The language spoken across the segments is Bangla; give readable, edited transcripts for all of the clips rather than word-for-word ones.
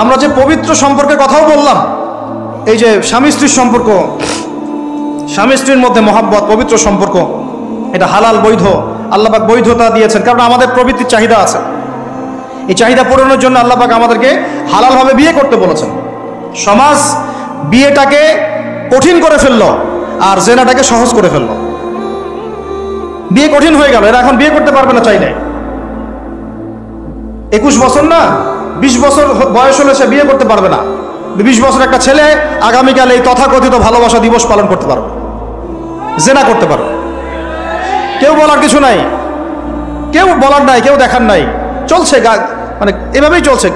আমরা যে পবিত্র সম্পর্কের কথাও বললাম, এই যে স্বামী স্ত্রীর সম্পর্ক, স্বামী স্ত্রীর মধ্যে মহাব্বত, পবিত্র সম্পর্ক, এটা হালাল বৈধ, আল্লাহ পাক বৈধতা দিয়েছেন। কারণ আমাদের প্রবৃত্তির চাহিদা আছে, এই চাহিদা পূরণের জন্য আল্লাহ পাক আমাদেরকে হালালভাবে বিয়ে করতে বলেছেন। সমাজ বিয়েটাকে কঠিন করে ফেললো আর জেনাটাকে সহজ করে ফেললো। বিয়ে কঠিন হয়ে গেল, এরা এখন বিয়ে করতে পারবে না চাইলে। 21 বছর না 20 বছর বয়স হলে সে বিয়ে করতে পারবে না। 20 বছর একটা ছেলে আগামীকাল এই তথাকথিত ভালোবাসা দিবস পালন করতে পারবে, জেনা করতে পারবে। কেউ বলার কিছু নাই, কেউ বলার নাই, কেউ দেখার নাই, চলছে মানে এভাবেই চলছে।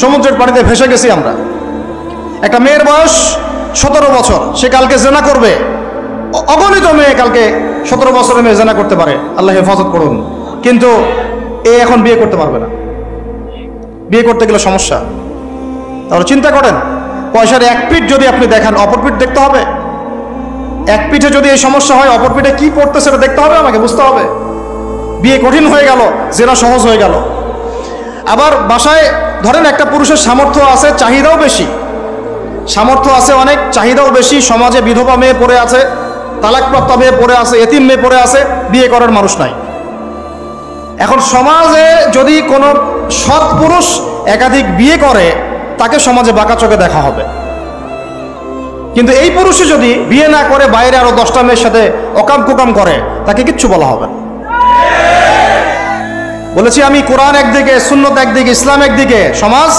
সমুদ্রের পানিতে ভেসে গেছি আমরা। একটা মেয়ের বয়স 17 বছর, সে কালকে জেনা করবে। অগণিত মেয়ে কালকে 17 বছরের মেয়ে জেনা করতে পারে, আল্লাহ হেফাজত করুন। কিন্তু এ এখন বিয়ে করতে পারবে না। বিয়ে করতে গেলে সমস্যা। তাহলে চিন্তা করেন, পয়সার এক পিঠ যদি আপনি দেখান, অপর পিঠ দেখতে হবে। এক পিঠে যদি এই সমস্যা হয়, অপর পিঠে কি পড়তে সেটা দেখতে হবে, আমাকে বুঝতে হবে। বিয়ে কঠিন হয়ে গেল, জেনা সহজ হয়ে গেল। আবার বাসায় ধরেন একটা পুরুষের সামর্থ্য আছে, চাহিদাও বেশি, সামর্থ্য আছে অনেক, চাহিদাও বেশি। সমাজে বিধবা মেয়ে পড়ে আছে, তালাকপ্রাপ্ত মেয়ে পড়ে আছে, এতিম মেয়ে পড়ে আছে, বিয়ে করার মানুষ নাই। এখন সমাজে যদি কোনো সৎ পুরুষ একাধিক বিয়ে করে, তাকে সমাজে বাঁকা চোখে দেখা হবে। কিন্তু এই পুরুষে যদি বিয়ে না করে বাইরে আরো 10টা মেয়ের সাথে অকাম কুকাম করে, তাকে কিচ্ছু বলা হবে না। বলেছি আমি, কোরআন একদিকে, সুন্নত একদিকে, ইসলাম একদিকে, সমাজ,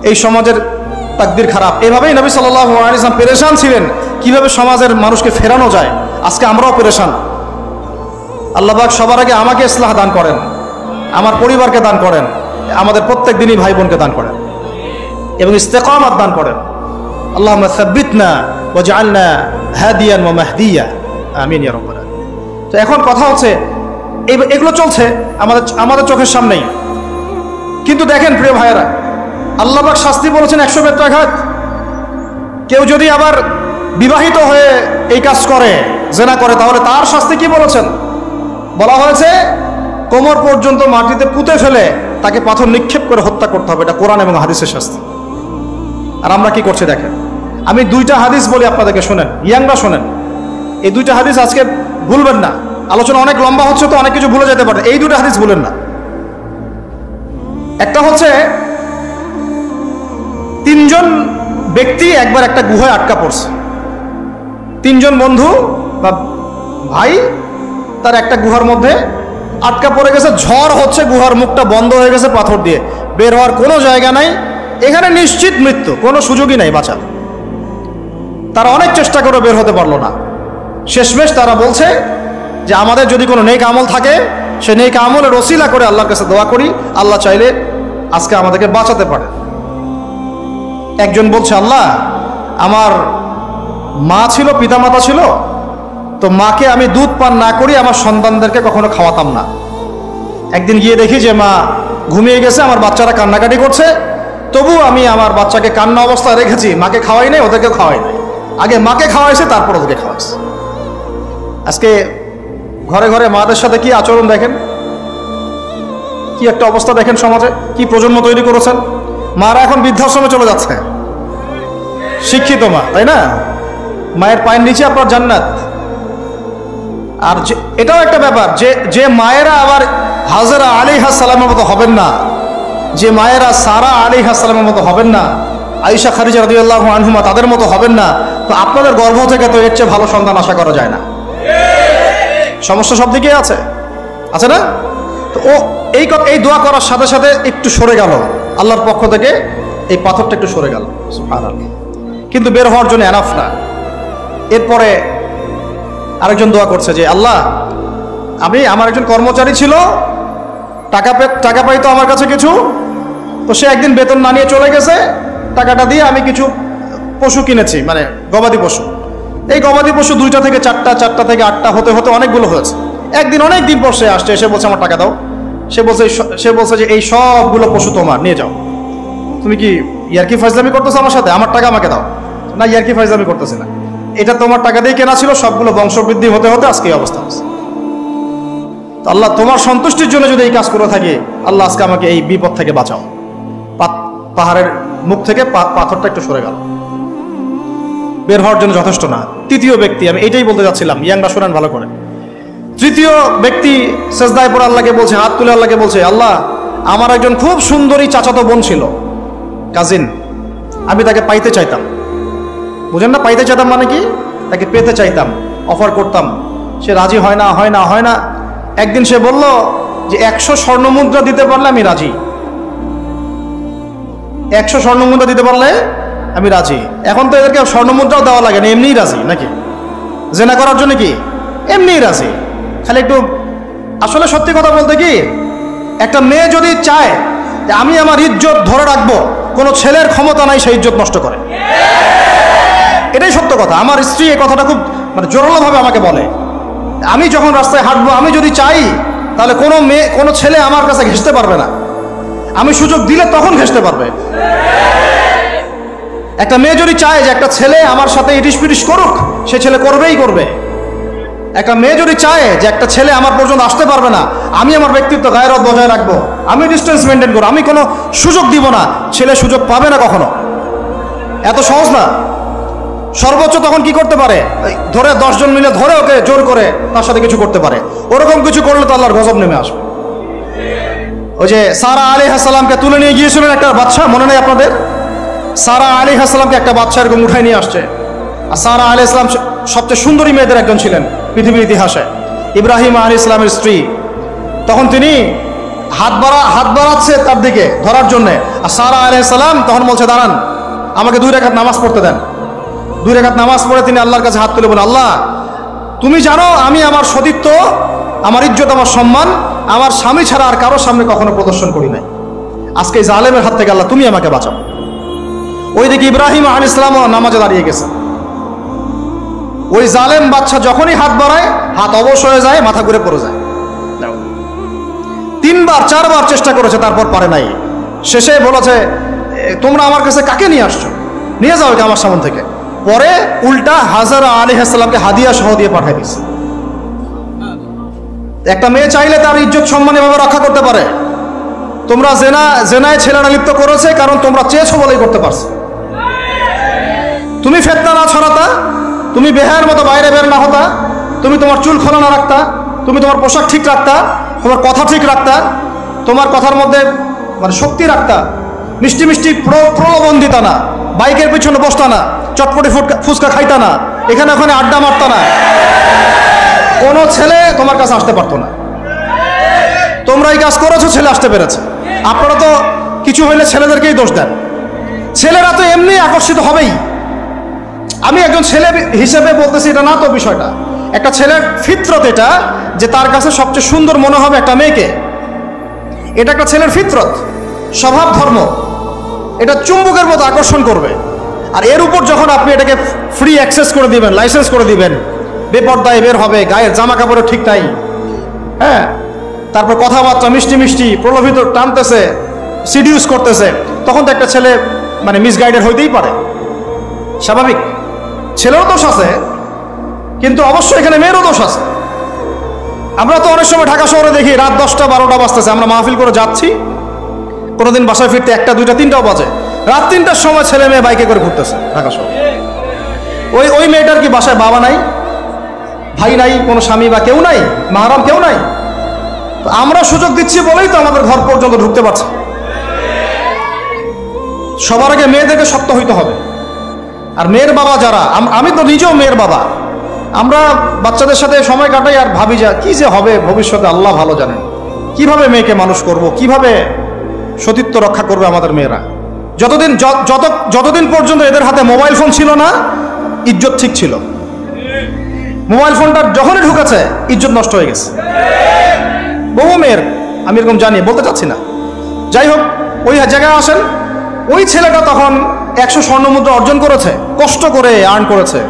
এই সমাজের তাকদীর খারাপ। এভাবেই নবী সাল্লাল্লাহু আলাইহি ওয়াসাল্লাম পেরেশান ছিলেন কিভাবে সমাজের মানুষকে ফেরানো যায়। আজকে আমরাও পেরেশান। আল্লাহ পাক সবার আগে আমাকে ইসলাহ দান করেন, আমার পরিবারকে দান করেন, আমাদের প্রত্যেক দিনই ভাই বোনকে দান করেন এবং ইস্তেকামাত দান করেন। আল্লাহুম্মা সাব্বিতনা ওয়াজআলনা হাদিয়ান ওয়া মাহদিয়া, আমিন ইয়া রাব্বাল আলামিন। তো এখন কথা হচ্ছে, এগুলো চলছে আমাদের চোখের সামনেই। কিন্তু দেখেন প্রিয় ভাইয়েরা, আল্লাহ পাক শাস্তি বলেছেন 100 বেত্রাঘাত। কেউ যদি আবার বিবাহিত হয়ে এই কাজ করে, জেনা করে, তাহলে তার শাস্তি কি বলেছেন? বলা হয়েছে কোমর পর্যন্ত মাটিতে পুঁতে ফেলে তাকে পাথর নিক্ষেপ করে হত্যা করতে হবে। এটা কোরআন এবং হাদিসের শাস্তি। আর আমরা কি করছি দেখেন। আমি 2টা হাদিস বলি আপনাদেরকে, শোনেন, ইয়াংরা শোনেন। এই 2টা হাদিস আজকে ভুলবেন না। আলোচনা অনেক লম্বা হচ্ছে তো অনেক কিছু ভুলে যেতে পারে, এই 2টা হাদিস ভুলেন না। একটা হচ্ছে 3 জন ব্যক্তি একবার একটা গুহায় আটকা পড়ছে। 3 জন বন্ধু বা ভাই তার একটা গুহার মধ্যে আটকা পড়ে গেছে। ঝড় হচ্ছে, গুহার মুখটা বন্ধ হয়ে গেছে পাথর দিয়ে, বের হওয়ার কোনো জায়গা নাই। এখানে নিশ্চিত মৃত্যু, কোনো সুযোগই নাই বাঁচার। তারা অনেক চেষ্টা করে বের হতে পারলো না। শেষমেশ তারা বলছে যে আমাদের যদি কোনো নেক আমল থাকে, সে নেক আমলের ওসিলা করে আল্লাহর কাছে দোয়া করি, আল্লাহ চাইলে আজকে আমাদেরকে বাঁচাতে পারে। একজন বলছে, আল্লাহ, আমার মা ছিল, পিতামাতা ছিল, তো মাকে আমি দুধ পান না করি আমার সন্তানদেরকে কখনো খাওয়াতাম না। একদিন গিয়ে দেখি যে মা ঘুমিয়ে গেছে, আমার বাচ্চারা কান্নাকাটি করছে, তবু আমি আমার বাচ্চাকে কান্না অবস্থায় রেখেছি, মাকে খাওয়াই নাই, ওদেরকে খাওয়াই নাই। আগে মাকে খাওয়াইছে, তারপর ওদেরকে খাওয়াইছে। আজকে ঘরে ঘরে মাদের সাথে কি আচরণ দেখেন, কি একটা অবস্থা দেখেন সমাজে, কি প্রজন্ম তৈরি করেছেন। মারা এখন বৃদ্ধাশ্রমে চলে যাচ্ছে। শিক্ষিত মা, তাই না? মায়ের পায়ের নিচে আপনার জান্নাত। আর এটাও একটা ব্যাপার যে মায়েরা আবার হাজরা আলাইহিস সালামের মতো হবেন না, যে মায়েরা সারা আলাইহিস সালামের মতো হবেন না, আয়েশা খাদিজা রাদিয়াল্লাহু আনহুমা তাদের মতো হবেন না, তো আপনাদের গর্ভ থেকে তো এর চেয়ে ভালো সন্তান আশা করা যায় না। সমস্যা সব দিকেই আছে, আছে না? তো ও এই দোয়া করার সাথে সাথে একটু সরে গেল, আল্লাহর পক্ষ থেকে এই পাথরটা একটু সরে গেল, সুবহানাল্লাহ। কিন্তু বের হওয়ার জন্য এনাফ না। এরপরে আরেকজন দোয়া করছে যে আল্লাহ, আমার একজন কর্মচারী ছিল, টাকা পাইতো আমার কাছে কিছু, তো সে একদিন বেতন না নিয়ে চলে গেছে। টাকাটা দিয়ে আমি কিছু পশু কিনেছি, মানে গবাদি পশু। এই গবাদি পশু 2টা থেকে 4টা, 4টা থেকে 8টা হতে হতে অনেকগুলো হয়েছে। একদিন অনেক দিন পর সে আসছে, এসে বলছে আমার টাকা দাও। সে বলছে যে এই সবগুলো পশু তোমার, নিয়ে যাও। তুমি কি ইয়ারকি ফাজলামি করতেছো আমার সাথে? আমার টাকা আমাকে দাও। না, ইয়ারকি ফাজলামি করতেছি না, এটা তোমার টাকা দিয়ে কেনা ছিল, সবগুলো বংশবৃদ্ধি হতে হতে আজকে এই অবস্থা হচ্ছে। আল্লাহ, তোমার সন্তুষ্টির জন্য যদি এই কাজ করে থাকি, আল্লাহ আজকে আমাকে এই বিপদ থেকে বাঁচাও। পাহাড়ের মুখ থেকে পাথরটা একটু সরে গেল, বের হওয়ার জন্য যথেষ্ট না। তৃতীয় ব্যক্তি, আমি এটাই বলতে যাচ্ছিলাম, ইয়াংরা শোনেন ভালো করে। তৃতীয় ব্যক্তি সেজদায় পড়ে আল্লাহকে বলছে, হাত তুলে আল্লাহকে বলছে, আল্লাহ আমার একজন খুব সুন্দরী চাচাতো বোন ছিল, কাজিন, আমি তাকে পাইতে চাইতাম। বুঝেন না, পাইতে চাইতাম মানে কি? তাকে পেতে চাইতাম, অফার করতাম, সে রাজি হয় না হয় না হয় না। একদিন সে বলল যে 100 স্বর্ণমুদ্রা দিতে পারলে আমি রাজি, 100 স্বর্ণমুদ্রা দিতে পারলে আমি রাজি। এখন তো এদেরকে স্বর্ণমুদ্রাও দেওয়া লাগে না, এমনিই রাজি নাকি? জেনা করার জন্য কি এমনিই রাজি, খালি একটু। আসলে সত্যি কথা বলতে কি, একটা মেয়ে যদি চায় যে আমি আমার ইজ্জত ধরে রাখবো, কোনো ছেলের ক্ষমতা নাই সেই ইজ্জত নষ্ট করে। এটাই সত্য কথা। আমার স্ত্রী এই কথাটা খুব জোরালোভাবে আমাকে বলে, আমি যখন রাস্তায় হাঁটবো, আমি যদি চাই তাহলে কোনো ছেলে আমার কাছে ঘেঁষতে পারবে না, আমি সুযোগ দিলে তখন ঘেঁষতে পারবে। একটা মেয়ে যদি চায় যে একটা ছেলে আমার সাথে ইটিস পিটিস করুক, সে ছেলে করবেই করবে। একটা মেয়ে যদি চায় যে একটা ছেলে আমার পর্যন্ত আসতে পারবে না, আমি আমার ব্যক্তিত্ব গায়রত বজায় রাখবো, আমি ডিস্টেন্স মেনটেন করবো, আমি কোনো সুযোগ দিব না, ছেলে সুযোগ পাবে না কখনো। এত সহজ না। সর্বোচ্চ তখন কি করতে পারে, ধরে 10 জন মিলে ধরে ওকে জোর করে তার সাথে কিছু করতে পারে। ওরকম কিছু করলে তো আল্লাহর গজব নেমে আসবে। ওই যে সারা আলাইহিস সালামকে তুলে নিয়ে গিয়েছিলেন একটা বাচ্চা, মনে নেই আপনাদের? সারা আলাইহিস সালামকে একটা বাচ্চা এরকম উঠাই নিয়ে আসছে। আর সারা আলাইহিস সালাম সবচেয়ে সুন্দরী মেয়েদের একজন ছিলেন পৃথিবীর ইতিহাসে, ইব্রাহিম আলাইহিস সালামের স্ত্রী। তখন তিনি হাত বাড়াচ্ছে তার দিকে ধরার জন্যে, আর সারা আলাইহিস সালাম তখন বলছে, দাঁড়ান, আমাকে 2 রাকাত নামাজ পড়তে দেন। 2 রাকাত নামাজ পড়ে তিনি আল্লাহর কাছে হাত তুলে বলেন, আল্লাহ তুমি জানো আমি আমার সতীত্ব, আমার ইজ্জত, আমার সম্মান আমার স্বামী ছাড়া আর কারোর সামনে কখনো প্রদর্শন করি নাই। আজকে এই জালেমের হাত থেকে আল্লাহ তুমি আমাকে বাঁচাও। ওইদিকে ইব্রাহিম আলাইহিস সালামও নামাজে দাঁড়িয়ে গেছে। ওই জালেম বাচ্চা যখনই হাত বাড়ায়, হাত অবশ হয়ে যায়, মাথা ঘুরে পড়ে যায়। 3বার 4বার চেষ্টা করেছে, তারপর পারে নাই। শেষে বলেছে, তোমরা আমার কাছে কাকে নিয়ে আসছো, নিয়ে যাও এটা আমার সামনে থেকে। পরে উল্টা হাজারা আলাইহিস সালামকে হাদিয়া সহ দিয়ে পাঠিয়ে দিয়েছে। একটা মেয়ে চাইলে তার ইজ্জত সম্মান এভাবে রক্ষা করতে পারে। তোমরা জেনায় ছেলেরা লিপ্ত করেছে কারণ তোমরা চেয়েছো বলেই করতে পারছো। তুমি ফিতনা না ছড়াতা, তুমি বেহায়ের মতো বাইরে বের না হতা, তুমি তোমার চুল খোলা না রাখতা, তুমি তোমার পোশাক ঠিক রাখতা, তোমার কথা ঠিক রাখতা, তোমার কথার মধ্যে শক্তি রাখতা, মিষ্টি মিষ্টি প্রলোভন দিতা না, বাইকের পিছনে বসতা না, চটপটি ফুচকা খাইতা না, এখানে ওখানে আড্ডা মারতা না, কোনো ছেলে তোমার কাছে আসতে পারতো না। তোমরা এই কাজ করেছো, ছেলে আসতে পেরেছে। আপনারা তো কিছু হইলে ছেলেদেরকেই দোষ দেন। ছেলেরা তো এমনি আকর্ষিত হবেই। আমি একজন ছেলে হিসেবে বলতেছি এটা না তো বিষয়টা। একটা ছেলের ফিতরত এটা, যে তার কাছে সবচেয়ে সুন্দর মনে হবে একটা মেয়েকে। এটা একটা ছেলের ফিতরত, স্বভাব ধর্ম, এটা চুম্বকের মতো আকর্ষণ করবে। আর এর উপর যখন আপনি এটাকে ফ্রি অ্যাক্সেস করে দিবেন, লাইসেন্স করে দিবেন, বেপর্দায় বের হবে, গায়ের জামা কাপড়ও ঠিক নাই, হ্যাঁ, তারপর কথাবার্তা মিষ্টি মিষ্টি প্রলোভিত টানতেছে, সিডিউস করতেছে, তখন তো একটা ছেলে মিসগাইডেড হইতেই পারে, স্বাভাবিক। ছেলেরও দোষ আছে, কিন্তু অবশ্যই এখানে মেয়েরও দোষ আছে। আমরা তো অনেক সময় ঢাকা শহরে দেখি রাত 10টা 12টা বাজতেছে, আমরা মাহফিল করে যাচ্ছি, কোনোদিন বাসায় ফিরতে 1টা 2টা 3টাও বাজে। রাত 3টার সময় ছেলে মেয়ে বাইকে করে ঘুরতেছে ঢাকা শহরে। ওই মেয়েটার কি বাসায় বাবা নাই, ভাই নাই, কোনো স্বামী বা কেউ নাই, মাহরাম কেউ নাই? তো আমরা সুযোগ দিচ্ছি বলেই তো আমাদের ঘর পর্যন্ত ঢুকতে পারছে। সবার আগে মেয়েদেরকে শক্ত হইতে হবে। আর মেয়ের বাবা যারা, আমি তো নিজেও মেয়ের বাবা, আমরা বাচ্চাদের সাথে সময় কাটাই আর ভাবি যা কি যে হবে ভবিষ্যতে আল্লাহ ভালো জানেন। কিভাবে মেয়েকে মানুষ করব, কিভাবে সতীত্ব রক্ষা করবে আমাদের মেয়েরা। যতদিন পর্যন্ত এদের হাতে মোবাইল ফোন ছিল না, ইজ্জত ঠিক ছিল। মোবাইল ফোনটা যখনই ঢুকেছে, ইজ্জত নষ্ট হয়ে গেছে বহু মেয়ের। আমি এরকম জানি, বলতে চাচ্ছি না। যাই হোক, ওই জায়গায় আসেন, ওই ছেলেটা তখন 100 স্বর্ণমুদ্রা অর্জন করেছে, কষ্ট করে আর্ন করেছে।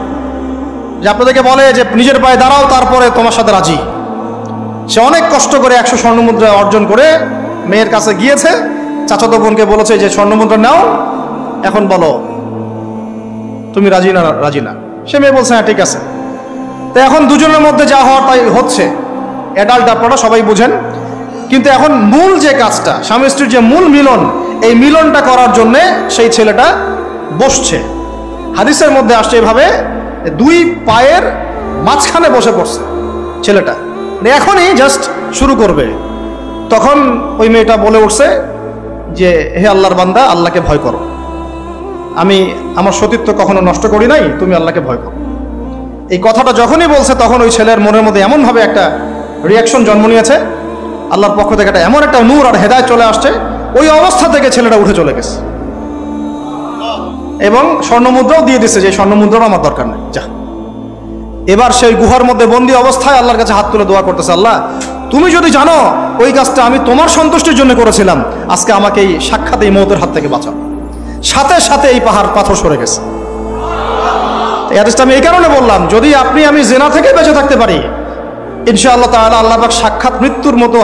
যে আপনাদেরকে বলে যে নিজের পায়ে দাঁড়াও, তারপরে তোমার সাথে রাজি। সে অনেক কষ্ট করে 100 স্বর্ণমুদ্রা অর্জন করে মেয়ের কাছে গিয়েছে। চাচাতো বোনকে বলেছে যে স্বর্ণমুদ্রা নাও, এখন বলো তুমি রাজি না। রাজি না। সে মেয়ে বলছে হ্যাঁ ঠিক আছে। তো এখন দুজনের মধ্যে যা হওয়ার তাই হচ্ছে, অ্যাডাল্ট আপনারা সবাই বুঝেন। কিন্তু এখন মূল যে কাজটা, স্বামী স্ত্রীর যে মূল মিলন, এই মিলনটা করার জন্যে সেই ছেলেটা বসছে। হাদিসের মধ্যে আসছে এভাবে, দুই পায়ের মাঝখানে বসে পড়ছে ছেলেটা, এখনই জাস্ট শুরু করবে। তখন ওই মেয়েটা বলে উঠছে যে হে আল্লাহর বান্দা, আল্লাহকে ভয় করো, আমি আমার সতীত্ব কখনো নষ্ট করি নাই, তুমি আল্লাহকে ভয় করো। এই কথাটা যখনই বলছে তখন ওই ছেলের মনের মধ্যে এমনভাবে একটা রিয়াকশন জন্ম নিয়েছে, আল্লাহর পক্ষ থেকে এমন একটা নূর আর হেদায়েত চলে আসছে, ওই অবস্থা থেকে ছেলেটা উঠে চলে গেছে এবং স্বর্ণমুদ্রাও দিয়ে দিচ্ছে যে স্বর্ণমুদ্রাও আমার দরকার নেই, যা। এবার সেই গুহার মধ্যে বন্দি অবস্থায় আল্লাহর কাছে হাত তুলে দোয়া করতেছে, আল্লাহ তুমি যদি জানো ওই কাজটা আমি তোমার সন্তুষ্টির জন্য করেছিলাম, আজকে আমাকে এই সাক্ষাৎ এই মওতের হাত থেকে বাঁচাও। সাথে সাথে এই পাহাড় পাথর সরে গেছে। এই হাদিসটা আমি এই কারণে বললাম, যদি আপনি আমি জেনা থেকে বেঁচে থাকতে পারি, ইনশাআল্লাহ তাআলা আল্লাহ পাক সাক্ষাৎ মৃত্যুর মতো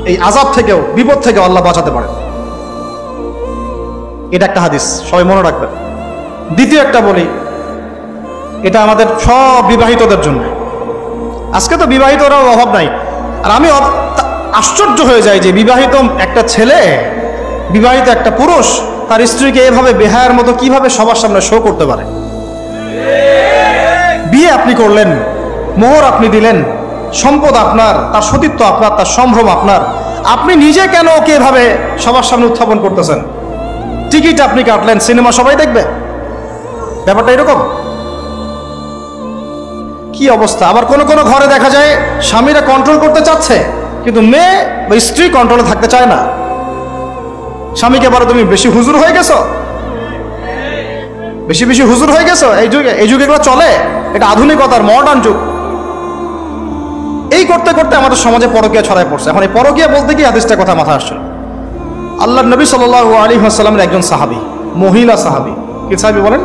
এই আযাব থেকেও, বিপদ থেকেও আল্লাহ বাঁচাতে পারেন। এটা একটা হাদিস, সবাই মনে রাখবেন। দ্বিতীয় একটা বলি, এটা আমাদের সব বিবাহিতদের জন্য। আজকে তো বিবাহিতরাও অভাব নাই, আর আমি আশ্চর্য হয়ে যাই যে বিবাহিত একটা ছেলে, বিবাহিত একটা পুরুষ তার স্ত্রীকে এভাবে বেহায়ার মতো কিভাবে সবার সামনে শো করতে পারে। বিয়ে আপনি করলেন, মোহর আপনি দিলেন, সম্পদ আপনার, তার সতীত্ব আপনার, তার সম্ভ্রম আপনার, আপনি নিজে কেন ওকে এভাবে সবার সামনে উত্থাপন করতেছেন? টিকিট আপনি কাটলেন, সিনেমা সবাই দেখবে, ব্যাপারটা এরকম। কি অবস্থা! আবার কোন কোন ঘরে দেখা যায় স্বামীরা কন্ট্রোল করতে চাচ্ছে, কিন্তু মেয়ে বা স্ত্রী কন্ট্রোলে থাকতে চায় না। স্বামীকে বলো তুমি বেশি হুজুর হয়ে গেছো, বেশি বেশি হুজুর হয়ে গেছো। এই যুগে এগুলো চলে, এটা আধুনিকতার মডার্ন যুগ। এই করতে করতে আমাদের সমাজে পরকীয়া ছড়ায় পড়ছে। এখন এই পরকীয়া বলতে কি হাদিসটা কথা মাথা আসছে। আল্লাহর নবী সাল্লাল্লাহু আলাইহি ওয়াসাল্লামের একজন সাহাবী, মহিলা সাহাবী, কি সাহাবী বলেন?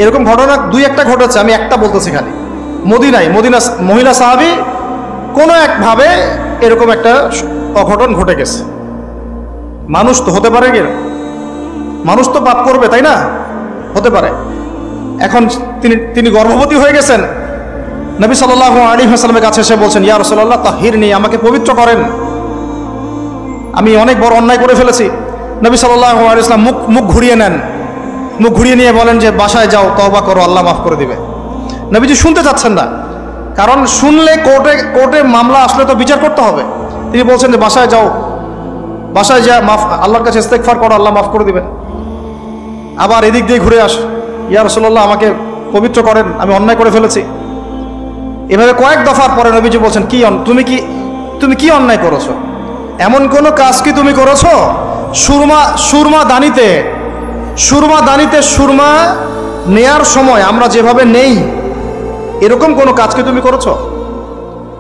এরকম ঘটনা দুই একটা ঘটেছে, আমি একটা বলতেছি খালি। মদিনায় মহিলা সাহাবী কোনো একভাবে এরকম একটা অঘটন ঘটে গেছে। মানুষ তো হতে পারে, কি মানুষ তো পাপ করবে, তাই না? হতে পারে। এখন তিনি গর্ভবতী হয়ে গেছেন। নবী সাল্লাল্লাহু আলাইহি ওয়াসাল্লামের কাছে এসে বলছেন, ইয়া রাসূলুল্লাহ তাহহিরনি, আমাকে পবিত্র করেন, আমি অনেক বড় অন্যায় করে ফেলেছি। নবী সাল্লাল্লাহু আলাইহি ওয়াসাল্লাম মুখ ঘুরিয়ে নেন, মুখ ঘুরিয়ে নিয়ে বলেন যে বাসায় যাও, তওবা করো, আল্লাহ মাফ করে দিবে। নবীজি শুনতে চাচ্ছেন না, কারণ শুনলে কোর্টে মামলা আসলে তো বিচার করতে হবে। তিনি বলছেন যে বাসায় যাও, বাসায় যা মাফ, আল্লাহর কাছে ইস্তেগফার করো, আল্লাহ মাফ করে দিবেন। আবার এদিক দিয়ে ঘুরে আস, ইয়া রাসূলুল্লাহ আমাকে পবিত্র করেন, আমি অন্যায় করে ফেলেছি। এভাবে কয়েক দফার পরে নবীজি বলছেন, তুমি কি অন্যায় করেছো? এমন কোন কাজ কি তুমি করেছো? সুরমা দানিতে সুরমা নেয়ার সময় আমরা যেভাবে নেই, এরকম কোনো কাজ কি তুমি করেছো?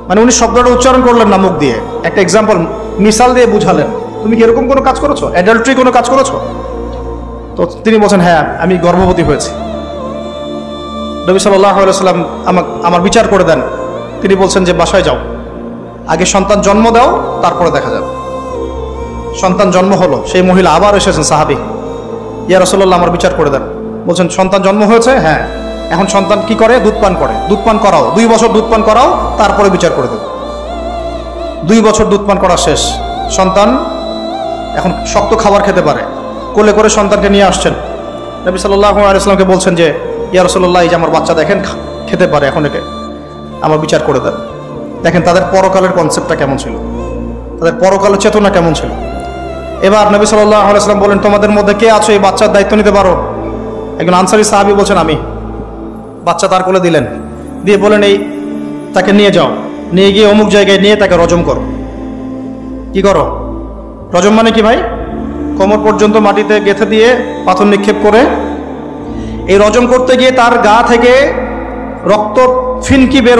মানে উনি শব্দটা উচ্চারণ করলেন না মুখ দিয়ে, একটা এক্সাম্পল মিসাল দিয়ে বুঝালেন, তুমি কি এরকম কোনো কাজ করেছো? অ্যাডাল্ট্রি কোনো কাজ করেছো? তো তিনি বলছেন, হ্যাঁ আমি গর্ভবতী হয়েছি। নবী সাল্লাল্লাহু আলাইহি ওয়াসাল্লাম আমার বিচার করে দেন। তিনি বলছেন যে বাসায় যাও, আগে সন্তান জন্ম দাও, তারপরে দেখা যাবে। সন্তান জন্ম হলো, সেই মহিলা আবার এসেছেন সাহাবী, ইয়া রাসূলুল্লাহ আমার বিচার করে দেন। বলছেন সন্তান জন্ম হয়েছে, হ্যাঁ, এখন সন্তান কি করে? দুধ পান করে, দুধ পান করাও, 2 বছর দুধ পান করাও, তারপরে বিচার করে দেব। 2 বছর দুধ পান করা শেষ, সন্তান এখন শক্ত খাবার খেতে পারে, কোলে করে সন্তানকে নিয়ে আসছেন। নবী সাল্লাল্লাহু আলাইহি ওয়াসাল্লামকে বলছেন যে ইয়া রাসূলুল্লাহ, এই যে আমার বাচ্চা দেখেন খেতে পারে, এখন একে আমার বিচার করে দেন। দেখেন তাদের পরকালের কনসেপ্টটা কেমন ছিল, তাদের পরকালের চেতনা কেমন ছিল। এবার নবী সাল্লাল্লাহু আলাইহি ওয়াসাল্লাম বলেন, তোমাদের মধ্যে কে আছো এই বাচ্চার দায়িত্ব নিতে পারো? একজন আনসারী সাহাবী বলছেন আমি। বাচ্চা তার কোলে দিলেন, দিয়ে বলেন এই তাকে নিয়ে যাও, নিয়ে গিয়ে অমুক জায়গায় নিয়ে তাকে রজম করো। কি করো? রজম মানে কি ভাই? কোমর পর্যন্ত মাটিতে গেঁথে দিয়ে পাথর নিক্ষেপ করে, এই রজম করতে গিয়ে তার গা থেকে রক্ত ফিনকি বের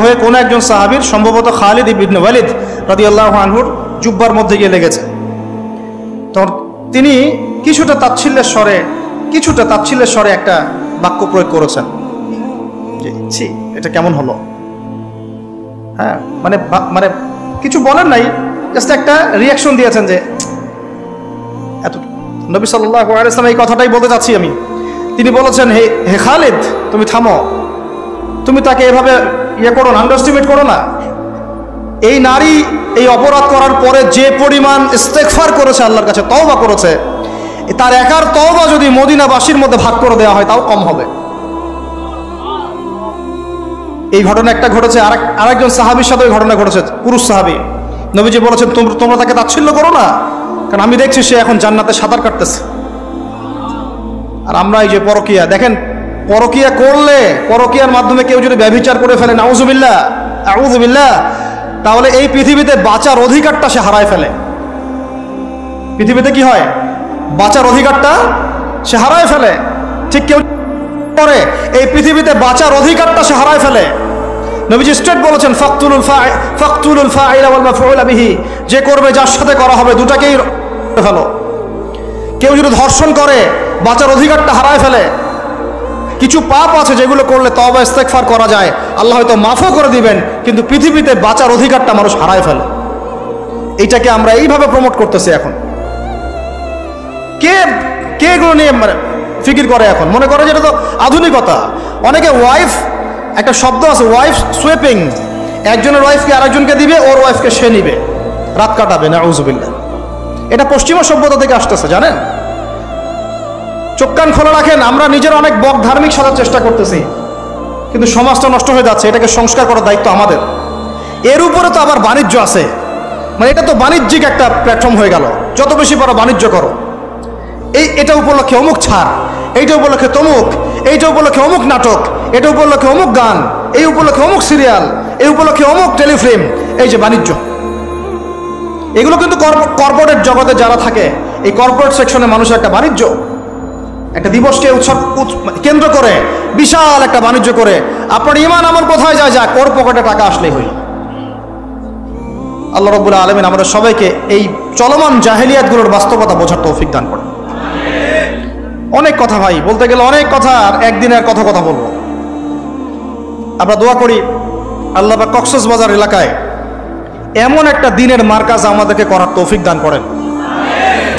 হয়ে কোন একজন সাহাবীর, সম্ভবত খালিদ ইবনে ওয়ালিদ রাদিয়াল্লাহু আনহুর জুব্বার মধ্যে গিয়ে লেগেছে। তখন তিনি কিছুটা তাচ্ছিল্যের স্বরে একটা বাক্য প্রয়োগ করেছেন যে ছি, এটা কেমন হলো? হ্যাঁ, মানে কিছু বলেন নাই, জাস্ট একটা রিয়াকশন দিয়েছেন যে এত। নবী সাল্লাল্লাহু আলাইহি ওয়াসাল্লাম এই কথাটাই বলতে চাচ্ছি আমি। তিনি বলেছেন, হে খালিদ, তুমি থামো, তুমি তাকে এভাবে করো না, আন্ডারস্টিমেট করো না। এই অপরাধ করার পরে যে পরিমাণ ইস্তেগফার করেছে, আল্লাহর কাছে তওবা করেছে, তার একার তওবা যদি মদিনাবাসীর মধ্যে ভাগ করে দেওয়া হয় তাও কম হবে। এই ঘটনা একটা ঘটেছে, আরেকজন সাহাবীর সাথে ওই ঘটনা ঘটেছে, পুরুষ সাহাবী। নবীজি বলেছেন তোমরা তাকে তাচ্ছিল্য করো না, কারণ আমি দেখছি সে এখন জান্নাতে সাঁতার কাটতেছে। আর আমরা এই যে পরকিয়া, দেখেন পরকিয়া করলে, পরকিয়ার মাধ্যমে কেউ যদি ব্যভিচার করে ফেলে, নাউযুবিল্লাহ আউযুবিল্লাহ, তাহলে এই পৃথিবীতে বাঁচার অধিকারটা সে হারায় ফেলে। পৃথিবীতে কি হয়? বাঁচার অধিকারটা সে হারায় ফেলে। ঠিক কেউ করে এই পৃথিবীতে বাঁচার অধিকারটা সে হারায় ফেলে। নবীজি স্ট্রেট বলেছেন ফাকতুলুল ফাইলা ওয়াল মাফউলা বিহি, যে করবে যার সাথে করা হবে দুটাকেই ফেলো। কেউ যদি ধর্ষণ করে বাঁচার অধিকারটা হারায় ফেলে। কিছু পাপ আছে যেগুলো করলে তওবা ইস্তেগফার করা যায়, আল্লাহ হয়তো মাফও করে দিবেন, কিন্তু পৃথিবীতে বাঁচার অধিকারটা মানুষ হারায় ফেলে। এইটাকে আমরা এইভাবে প্রমোট করতেছি এখন। কে এগুলো নিয়ে ফিকির করে এখন? মনে করে যেটা তো আধুনিকতা। অনেকে ওয়াইফ, একটা শব্দ আছে ওয়াইফ সুইপিং, একজনের ওয়াইফকে আরেকজনকে দিবে, ওর ওয়াইফকে সে নিবে, রাত কাটাবে, নাউযুবিল্লাহ। এটা পশ্চিমা সভ্যতা থেকে আসতেছে, জানেন? চোখ কান খোলা রাখেন। আমরা নিজের অনেক বক ধার্মিক সাজার চেষ্টা করতেছি, কিন্তু সমাজটা নষ্ট হয়ে যাচ্ছে। এটাকে সংস্কার করার দায়িত্ব আমাদের। এর উপরে তো আবার বাণিজ্য আছে, মানে এটা তো বাণিজ্যিক একটা প্ল্যাটফর্ম হয়ে গেল। যত বেশি পারো বাণিজ্য করো। এটা উপলক্ষে অমুক ছাড়, এইটা উপলক্ষে তমুক, এইটা উপলক্ষে অমুক নাটক, এটা উপলক্ষে অমুক গান, এই উপলক্ষে অমুক সিরিয়াল, এই উপলক্ষে অমুক টেলিফিল্ম। এই যে বাণিজ্য, এগুলো কিন্তু কর্পোরেট জগতে যারা থাকে, এই কর্পোরেট সেকশনে মানুষের একটা বাণিজ্য, একটা দিবসকে উৎসব কেন্দ্র করে বিশাল একটা বাণিজ্য করে আপনার ঈমান আমল কোথায় যায়? যাক, ওর পকেটে টাকা আসলেই হইল। আল্লাহ রাব্বুল আলামিন আমাদের সবাইকে এই চলমান জাহেলিয়াতগুলোর বাস্তবতা বোঝার তৌফিক দান করেন। অনেক কথা ভাই, বলতে গেলে অনেক কথা, আর একদিনের কথা বলবো। আমরা দোয়া করি আল্লাহ পাক কক্সবাজার এলাকায় এমন একটা দিনের মার্কাজ আমাদেরকে করার তৌফিক দান করেন,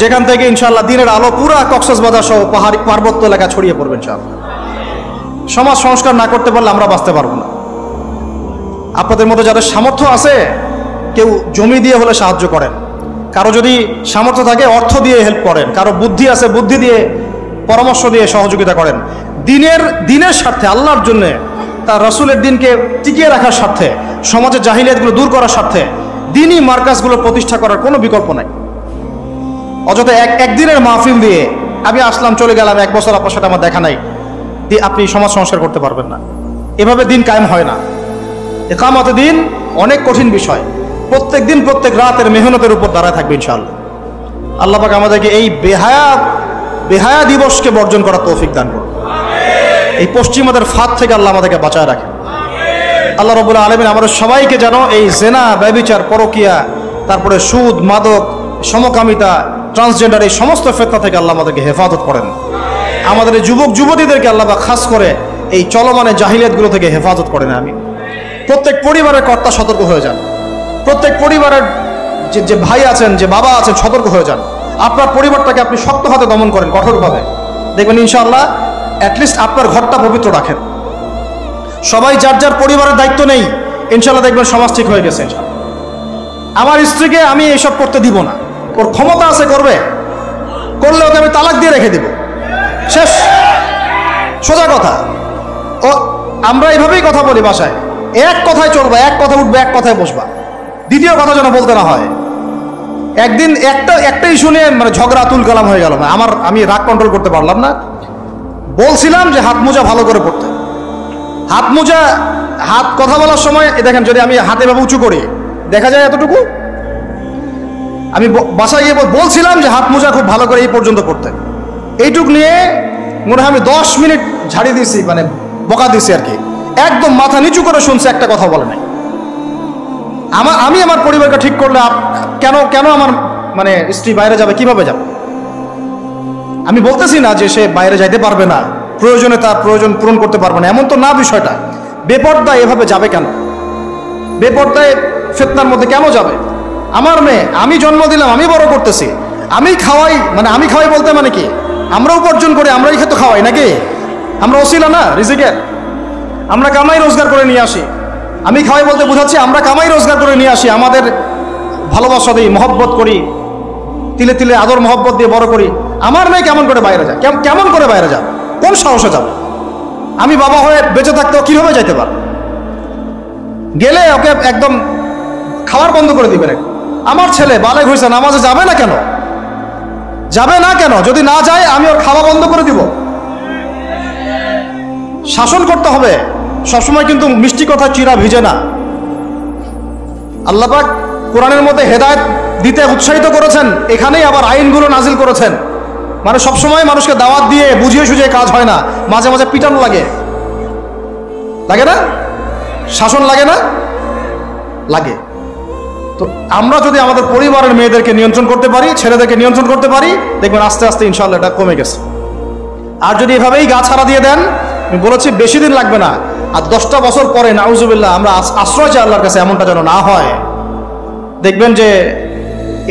যেখান থেকে ইনশাআল্লাহ দিনের আলো পুরা কক্সবাজার সহ পাহাড়ি পার্বত্য এলাকা ছড়িয়ে পড়বে ইনশাআল্লাহ। সমাজ সংস্কার না করতে পারলে আমরা বাঁচতে পারবো না। আপনাদের মধ্যে যাদের সামর্থ্য আছে, কেউ জমি দিয়ে হলে সাহায্য করেন, কারো যদি সামর্থ্য থাকে অর্থ দিয়ে হেল্প করেন, কারো বুদ্ধি আছে বুদ্ধি দিয়ে, পরামর্শ দিয়ে সহযোগিতা করেন। দিনের স্বার্থে, আল্লাহর জন্য, তার রাসূলের দিনকে টিকিয়ে রাখার স্বার্থে, সমাজের জাহিলিয়াতগুলো দূর করার স্বার্থে দিনই মার্কাজগুলো প্রতিষ্ঠা করার কোনো বিকল্প নাই। অযথা একদিনের মাহফিল দিয়ে আমি আসলাম চলে গেলাম, 1 বছর আপনার সাথে আমার দেখা নাই, দিয়ে আপনি সমাজ সংস্কার করতে পারবেন না। এভাবে দিন কায়েম হয় না। ইকামতে দিন অনেক কঠিন বিষয়। প্রত্যেক দিন প্রত্যেক রাতের মেহনতের উপর দাঁড়ায় থাকবে ইনশাআল্লাহ। আল্লাহ পাক আমাদেরকে এই বেহায়া দিবসকে বর্জন করার তৌফিক দান করুন। এই পশ্চিমাদের ফাঁদ থেকে আল্লাহ আমাদেরকে বাঁচায় রাখেন। আল্লাহ রাব্বুল আলামিন আমাদের সবাইকে যেন এই জেনা, ব্যভিচার, পরকিয়া, তারপরে সুদ, মাদক, সমকামিতা, ট্রান্সজেন্ডার, এই সমস্ত ফিতনা থেকে আল্লাহ আমাদেরকে হেফাজত করেন। আমাদের এই যুবক যুবতীদেরকে আল্লাহ পাক খাস করে এই চলমানের জাহিলিয়াতগুলো থেকে হেফাজত করেন। আমি প্রত্যেক পরিবারের কর্তা সতর্ক হয়ে যান। প্রত্যেক পরিবারের যে ভাই আছেন, যে বাবা আছেন, সতর্ক হয়ে যান। আপনার পরিবারটাকে আপনি শক্ত হাতে দমন করেন, কঠোরভাবে, দেখবেন ইনশাআল্লাহ অ্যাটলিস্ট আপনার ঘরটা পবিত্র রাখেন। সবাই যার যার পরিবারের দায়িত্ব নেই, ইনশাআল্লাহ দেখবেন সমাজ ঠিক হয়ে গেছে। আমার স্ত্রীকে আমি এইসব করতে দিব না, ওর ক্ষমতা আছে করবে, করলে ওকে আমি তালাক দিয়ে রেখে দিব, শেষ, সোজা কথা। ও আমরা এইভাবেই কথা বলি বাসায়, এক কথায় চলবা, এক কথা উঠবে, এক কথায় বসবা, দ্বিতীয় কথা যেন বলতে না হয়। একদিন একটা ইস্যু নিয়ে মানে ঝগড়া তুল কালাম হয়ে গেল না। আমি রাগ কন্ট্রোল করতে পারলাম না। বলছিলাম যে হাত মোজা ভালো করে পড়তে, হাত কথা বলার সময় দেখেন, যদি আমি হাতে ভাবে উঁচু করি দেখা যায় এতটুকু। আমি বাসায় গিয়ে বলছিলাম যে হাত মোজা খুব ভালো করে এই পর্যন্ত পড়তে। এইটুক নিয়ে মনে হয় আমি 10 মিনিট ঝাড়ি দিয়েছি, মানে বকা দিয়েছি আর কি। একদম মাথা নিচু করে শুনছে, একটা কথা বলে নাই। আমি আমার পরিবারকে ঠিক করলে কেন আমার মানে স্ত্রী বাইরে যাবে, কিভাবে যাবে? আমি বলতেছি না যে সে বাইরে যাইতে পারবে না, প্রয়োজনে তার প্রয়োজন পূরণ করতে পারবে না, এমন তো না বিষয়টা। বেপর্দায় এভাবে যাবে কেন? বেপর্দায় ফিতনার মধ্যে কেন যাবে? আমার মেয়ে, আমি জন্ম দিলাম, আমি বড় করতেছি, আমি খাওয়াই, মানে আমি খাওয়াই বলতে মানে কি, আমরা উপার্জন করি, আমরাই খেতে খাওয়াই নাকি? আমরা ওসিলা না রিজিকের, আমরা কামাই রোজগার করে নিয়ে আসি। আমি খাওয়াই বলতে বুঝাচ্ছি আমরা কামাই রোজগার করে নিয়ে আসি, আমাদের ভালোবাসা দিই, মহব্বত করি, তিলে তিলে আদর মহব্বত দিয়ে বড় করি, আমার মেয়ে কেমন করে বাইরে যায়? কেমন করে বাইরে যাবে? কোন সাহসে যাবে? আমি বাবা হয়ে বেঁচে থাকতেও কিভাবে যাইতে পার? গেলে ওকে একদম খাবার বন্ধ করে দিবেন। আমার ছেলে বালেগ হয়েছে, নামাজে যাবে না কেন? যাবে না কেন? যদি না যায় আমি ওর খাওয়া বন্ধ করে দিব। শাসন করতে হবে সবসময়, কিন্তু মিষ্টি কথা চিরা ভিজে না। আল্লাহ পাক কোরআনের মধ্যে হেদায়েত দিতে উৎসাহিত করেছেন, এখানেই আবার আইনগুলো নাজিল করেছেন। মানে সবসময় মানুষকে দাওয়াত দিয়ে বুঝিয়ে সুঝিয়ে কাজ হয় না, মাঝে মাঝে পিটানো লাগে, লাগে না? শাসন লাগে না? লাগে। তো আমরা যদি আমাদের পরিবারের মেয়েদেরকে নিয়ন্ত্রণ করতে পারি, ছেলেদেরকে নিয়ন্ত্রণ করতে পারি, দেখবেন আস্তে আস্তে ইনশাআল্লাহ এটা কমে গেছে। আর যদি এভাবেই গা ছাড়া দিয়ে দেন, আমি বলেছি বেশি দিন লাগবে না, আর 10টা বছর পরে নাউজুবিল্লাহ আমরা আশ্রয় চাই আল্লাহর কাছে, এমনটা যেন না হয়। দেখবেন যে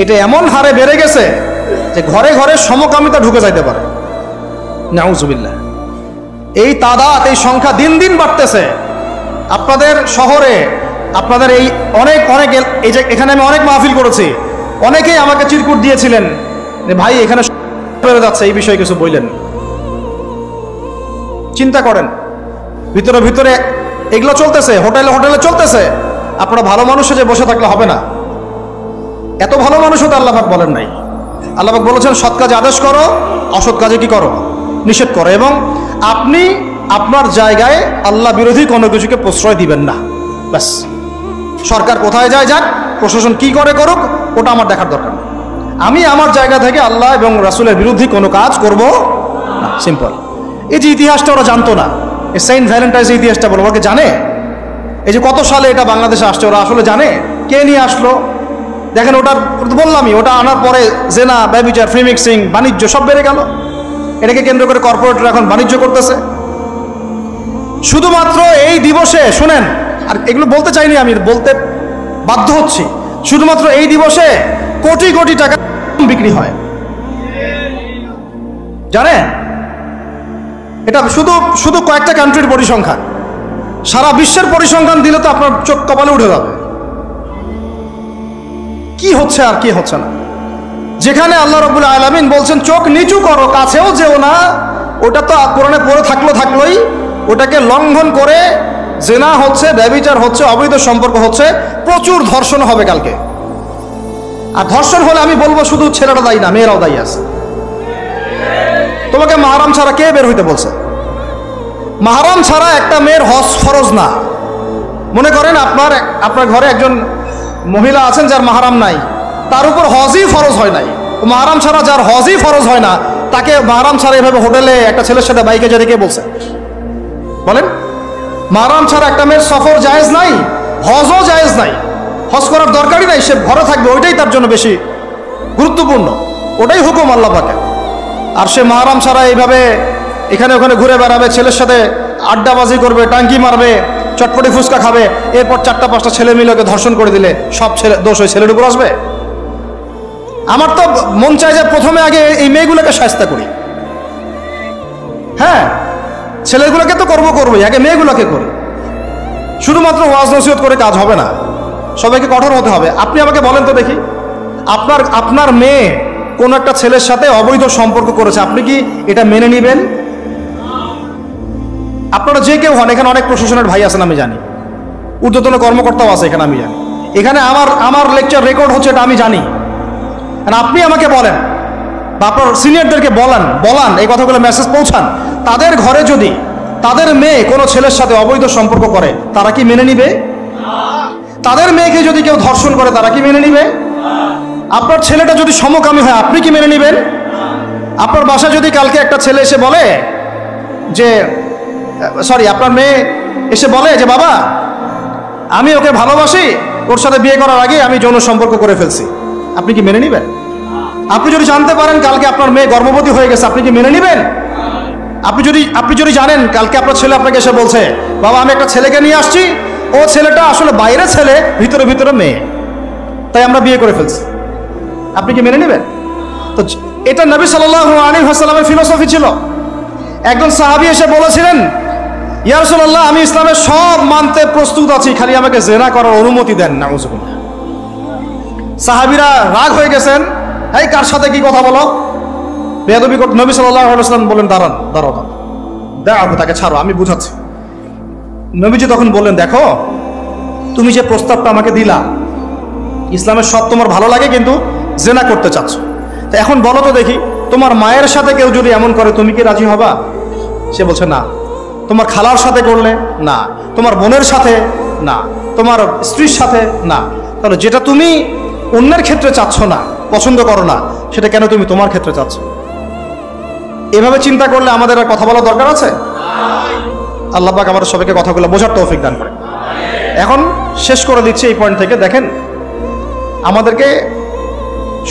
এটা এমন হারে বেড়ে গেছে যে ঘরে ঘরে সমকামিতা ঢুকে যাইতে পারে। নাউজুবিল্লাহ। এই তাদাত, এই সংখ্যা দিন দিন বাড়তেছে। আপনাদের শহরে, আপনাদের এই অনেক অনেক এই যে এখানে আমি অনেক মাহফিল করেছি, অনেকেই আমাকে চিরকুট দিয়েছিলেন যে ভাই এখানে বেড়ে যাচ্ছে, এই বিষয়ে কিছু বললেন। চিন্তা করেন, ভিতরে ভিতরে এগুলো চলতেছে, হোটেলে হোটেলে চলতেছে। আপনারা ভালো মানুষে যে বসে থাকলে হবে না। এত ভালো মানুষও তো আল্লাহ পাক বলেন নাই। আল্লাহ পাক বলেছেন সৎ কাজে আদেশ করো, অসৎ কাজে কি করো? নিষেধ করো। এবং আপনি আপনার জায়গায় আল্লাহ বিরোধী কোনো কিছুকে প্রশ্রয় দিবেন না। ব্যাস, সরকার কোথায় যায় যাক, প্রশাসন কি করে করুক, ওটা আমার দেখার দরকার নেই। আমি আমার জায়গা থেকে আল্লাহ এবং রাসূলের বিরোধী কোনো কাজ করব না। সিম্পল। এই যে ইতিহাসটা ওরা জানতো না, এই সেন্ট ভ্যালেন্টাইন্স ইতিহাসটা বলো, ওরা কি জানে? এই যে কত সালে এটা বাংলাদেশে আসছে, ওরা আসলে জানে? কে নিয়ে আসলো? দেখেন, ওটার বললামই, ওটা আনার পরে জেনা, ব্যভিচার, ফ্রি মিক্সিং, বাণিজ্য সব বেড়ে গেল। এটাকে কেন্দ্র করে কর্পোরেটরা এখন বাণিজ্য করতেছে। শুধুমাত্র এই দিবসে, শুনেন, আর এগুলো বলতে চাইনি, আমি বলতে বাধ্য হচ্ছি, শুধুমাত্র এই দিবসে কোটি কোটি টাকা বিক্রি হয়, জানেন? এটা শুধু শুধু কয়েকটা কান্ট্রির পরিসংখ্যান। সারা বিশ্বের পরিসংখ্যান দিলে তো আপনার চোখ কপালে উঠে যাবে। কি হচ্ছে আর কি হচ্ছে না। যেখানে আল্লাহ রাব্বুল আলামিন বলছেন চোখ নিচু করো, কাছেও যেও না, ওটা তো কোরআনে পড়ে থাকলোই, ওটাকে লঙ্ঘন করে জেনা হচ্ছে, ব্যভিচার হচ্ছে, অবৈধ সম্পর্ক হচ্ছে, প্রচুর ধর্ষণ হবে কালকে। আর ধর্ষণ হলে আমি বলবো শুধু ছেলেরা দায়ী না, মেয়েরাও দায়ী আছে। তোমাকে মাহরাম ছাড়া কে বের হইতে বলছে? মাহরাম ছাড়া একটা মেয়ের হজ ফরজ না। মনে করেন আপনার ঘরে একজন মহিলা আছেন যার মাহরাম নাই, তার উপর হজই ফরজ হয় নাই। মাহরাম ছাড়া যার হজই ফরজ হয় না, তাকে মাহরাম ছাড়া এভাবে হোটেলে একটা ছেলের সাথে বাইকে যেতে কে বলছে? বলেন। মাহরাম ছাড়া একটা মেয়ের সফর জায়েজ নাই, হজও জায়েজ নাই, হজ করার দরকারই নাই, সে ঘরে থাকবে, ওইটাই তার জন্য বেশি গুরুত্বপূর্ণ, ওটাই হুকুম আল্লাহ পাকের। আর সে মাহরাম ছাড়া এইভাবে এখানে ওখানে ঘুরে বেড়াবে, ছেলের সাথে আড্ডাবাজি করবে, টাঙ্কি মারবে, চটপটি ফুচকা খাবে, এরপর 4-5টা ছেলে মিলে ওকে ধর্ষণ করে দিলে সব ছেলে দোষ ওই ছেলের উপর আসবে? আমার তো মন চায় যে প্রথমে আগে এই মেয়েগুলোকে শায়েস্তা করি। হ্যাঁ, ছেলেগুলোকে তো করবোই, আগে মেয়েগুলোকে করি। শুধুমাত্র ওয়াজ নসিহত করে কাজ হবে না, সবাইকে কঠোর হতে হবে। আপনি আমাকে বলেন তো দেখি, আপনার মেয়ে কোন একটা ছেলের সাথে অবৈধ সম্পর্ক করেছে, আপনি কি এটা মেনে নেবেন? আপনারা যে কেউ হন, এখানে অনেক প্রশাসনের ভাই আছেন আমি জানি, ঊর্ধ্বতন কর্মকর্তাও আছে এখানে আমি জানি, এখানে আমার লেকচার রেকর্ড হচ্ছে এটা আমি জানি। আপনি আমাকে বলেন বা আপনার সিনিয়রদেরকে বলান এই কথাগুলো মেসেজ পৌঁছান, তাদের ঘরে যদি তাদের মেয়ে কোনো ছেলের সাথে অবৈধ সম্পর্ক করে, তারা কি মেনে নিবে? তাদের মেয়েকে যদি কেউ ধর্ষণ করে, তারা কি মেনে নিবে? আপনার ছেলেটা যদি সমকামী হয়, আপনি কি মেনে নেবেন? আপনার বাসায় যদি কালকে একটা ছেলে এসে বলে যে আপনার মেয়ে এসে বলে যে বাবা আমি ওকে ভালোবাসি, ওর সাথে বিয়ে করার আগে আমি যৌন সম্পর্ক করে ফেলছি, আপনি কি মেনে নেবেন? আপনি যদি জানতে পারেন কালকে আপনার মেয়ে গর্ভবতী হয়ে গেছে, আপনি কি মেনে নেবেন? আপনি যদি জানেন কালকে আপনার ছেলে আপনাকে এসে বলছে বাবা আমি একটা ছেলেকে নিয়ে আসছি, ও ছেলেটা আসলে বাইরে ছেলে, ভিতরে ভিতরে মেয়ে, তাই আমরা বিয়ে করে ফেলছি, আপনি কি মেনে নেবেন? তো এটা নবী সাল্লাল্লাহু আলাইহি ওয়াসাল্লামের ফিলোসফি ছিল। একজন সাহাবী এসে বলেছিলেন ইয়া রাসূলুল্লাহ আমি ইসলামের সব মানতে প্রস্তুত আছি, খালি আমাকে জেনা করার অনুমতি দেন। নাউজুবিল্লাহ। সাহাবীরা রাগ হয়ে গেছেন, এই কার সাথে কি কথা বলো, বেয়াদবি। নবী সাল্লাল্লাহু আলাইহি ওয়াসাল্লাম বলেন, দাঁড়ান, দাঁড়াও, তাকে ছাড়ো, আমি বুঝাচ্ছি। নবীজি তখন বললেন, দেখো তুমি যে প্রস্তাবটা আমাকে দিলা, ইসলামের সব তোমার ভালো লাগে, কিন্তু জেনা করতে চাচ্ছ, তো এখন বলো তো দেখি, তোমার মায়ের সাথে কেউ যদি এমন করে তুমি কি রাজি হবা? সে বলছে না। তোমার খালার সাথে করলে না, তোমার বোনের সাথে না, তোমার স্ত্রীর সাথে না। তাহলে যেটা তুমি অন্যের ক্ষেত্রে চাচ্ছ না, পছন্দ করো না, সেটা কেন তুমি তোমার ক্ষেত্রে চাচ্ছ? এভাবে চিন্তা করলে আমাদের আর কথা বলার দরকার আছে? আল্লাহ পাক আমাদের সবাইকে কথাগুলো বোঝার তৌফিক দান করে। এখন শেষ করে দিচ্ছি এই পয়েন্ট থেকে। দেখেন, আমাদেরকে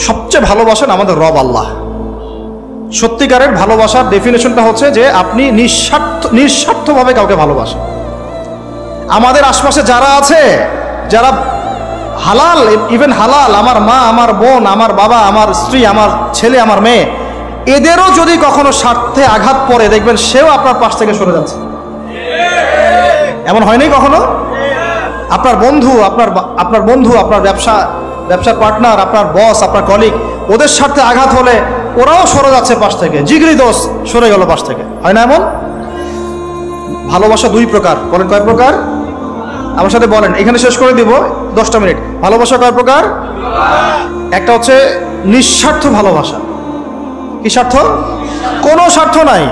সবচেয়ে ভালোবাসেন আমাদের রব আল্লাহ। সত্যিকারের ভালোবাসার ডেফিনেশনটা হচ্ছে যে আপনি নিঃস্বার্থভাবে কাউকে ভালোবাসেন। আমাদের আশপাশে যারা আছে, যারা হালাল, ইভেন হালাল, আমার মা, আমার বোন, আমার বাবা, আমার স্ত্রী, আমার ছেলে, আমার মেয়ে, এদেরও যদি কখনো স্বার্থে আঘাত পড়ে, দেখবেন সেও আপনার পাশ থেকে সরে যাচ্ছে। এমন হয়নি কখনো? আপনার বন্ধু, আপনার ব্যবসার পার্টনার, আপনার বস, আপনার কলিগ, ওদের স্বার্থে আঘাত হলে ওরাও সরে যাচ্ছে পাশ থেকে, জিগরি দোষ সরে গেল পাশ থেকে, হয় না এমন? ভালোবাসা দুই প্রকার। বলেন কয় প্রকার? আমার সাথে বলেন, এখানে শেষ করে দিব 10টা মিনিট। ভালোবাসা কয় প্রকার? একটা হচ্ছে নিঃস্বার্থ ভালোবাসা। কি স্বার্থ? কোনো স্বার্থ নাই,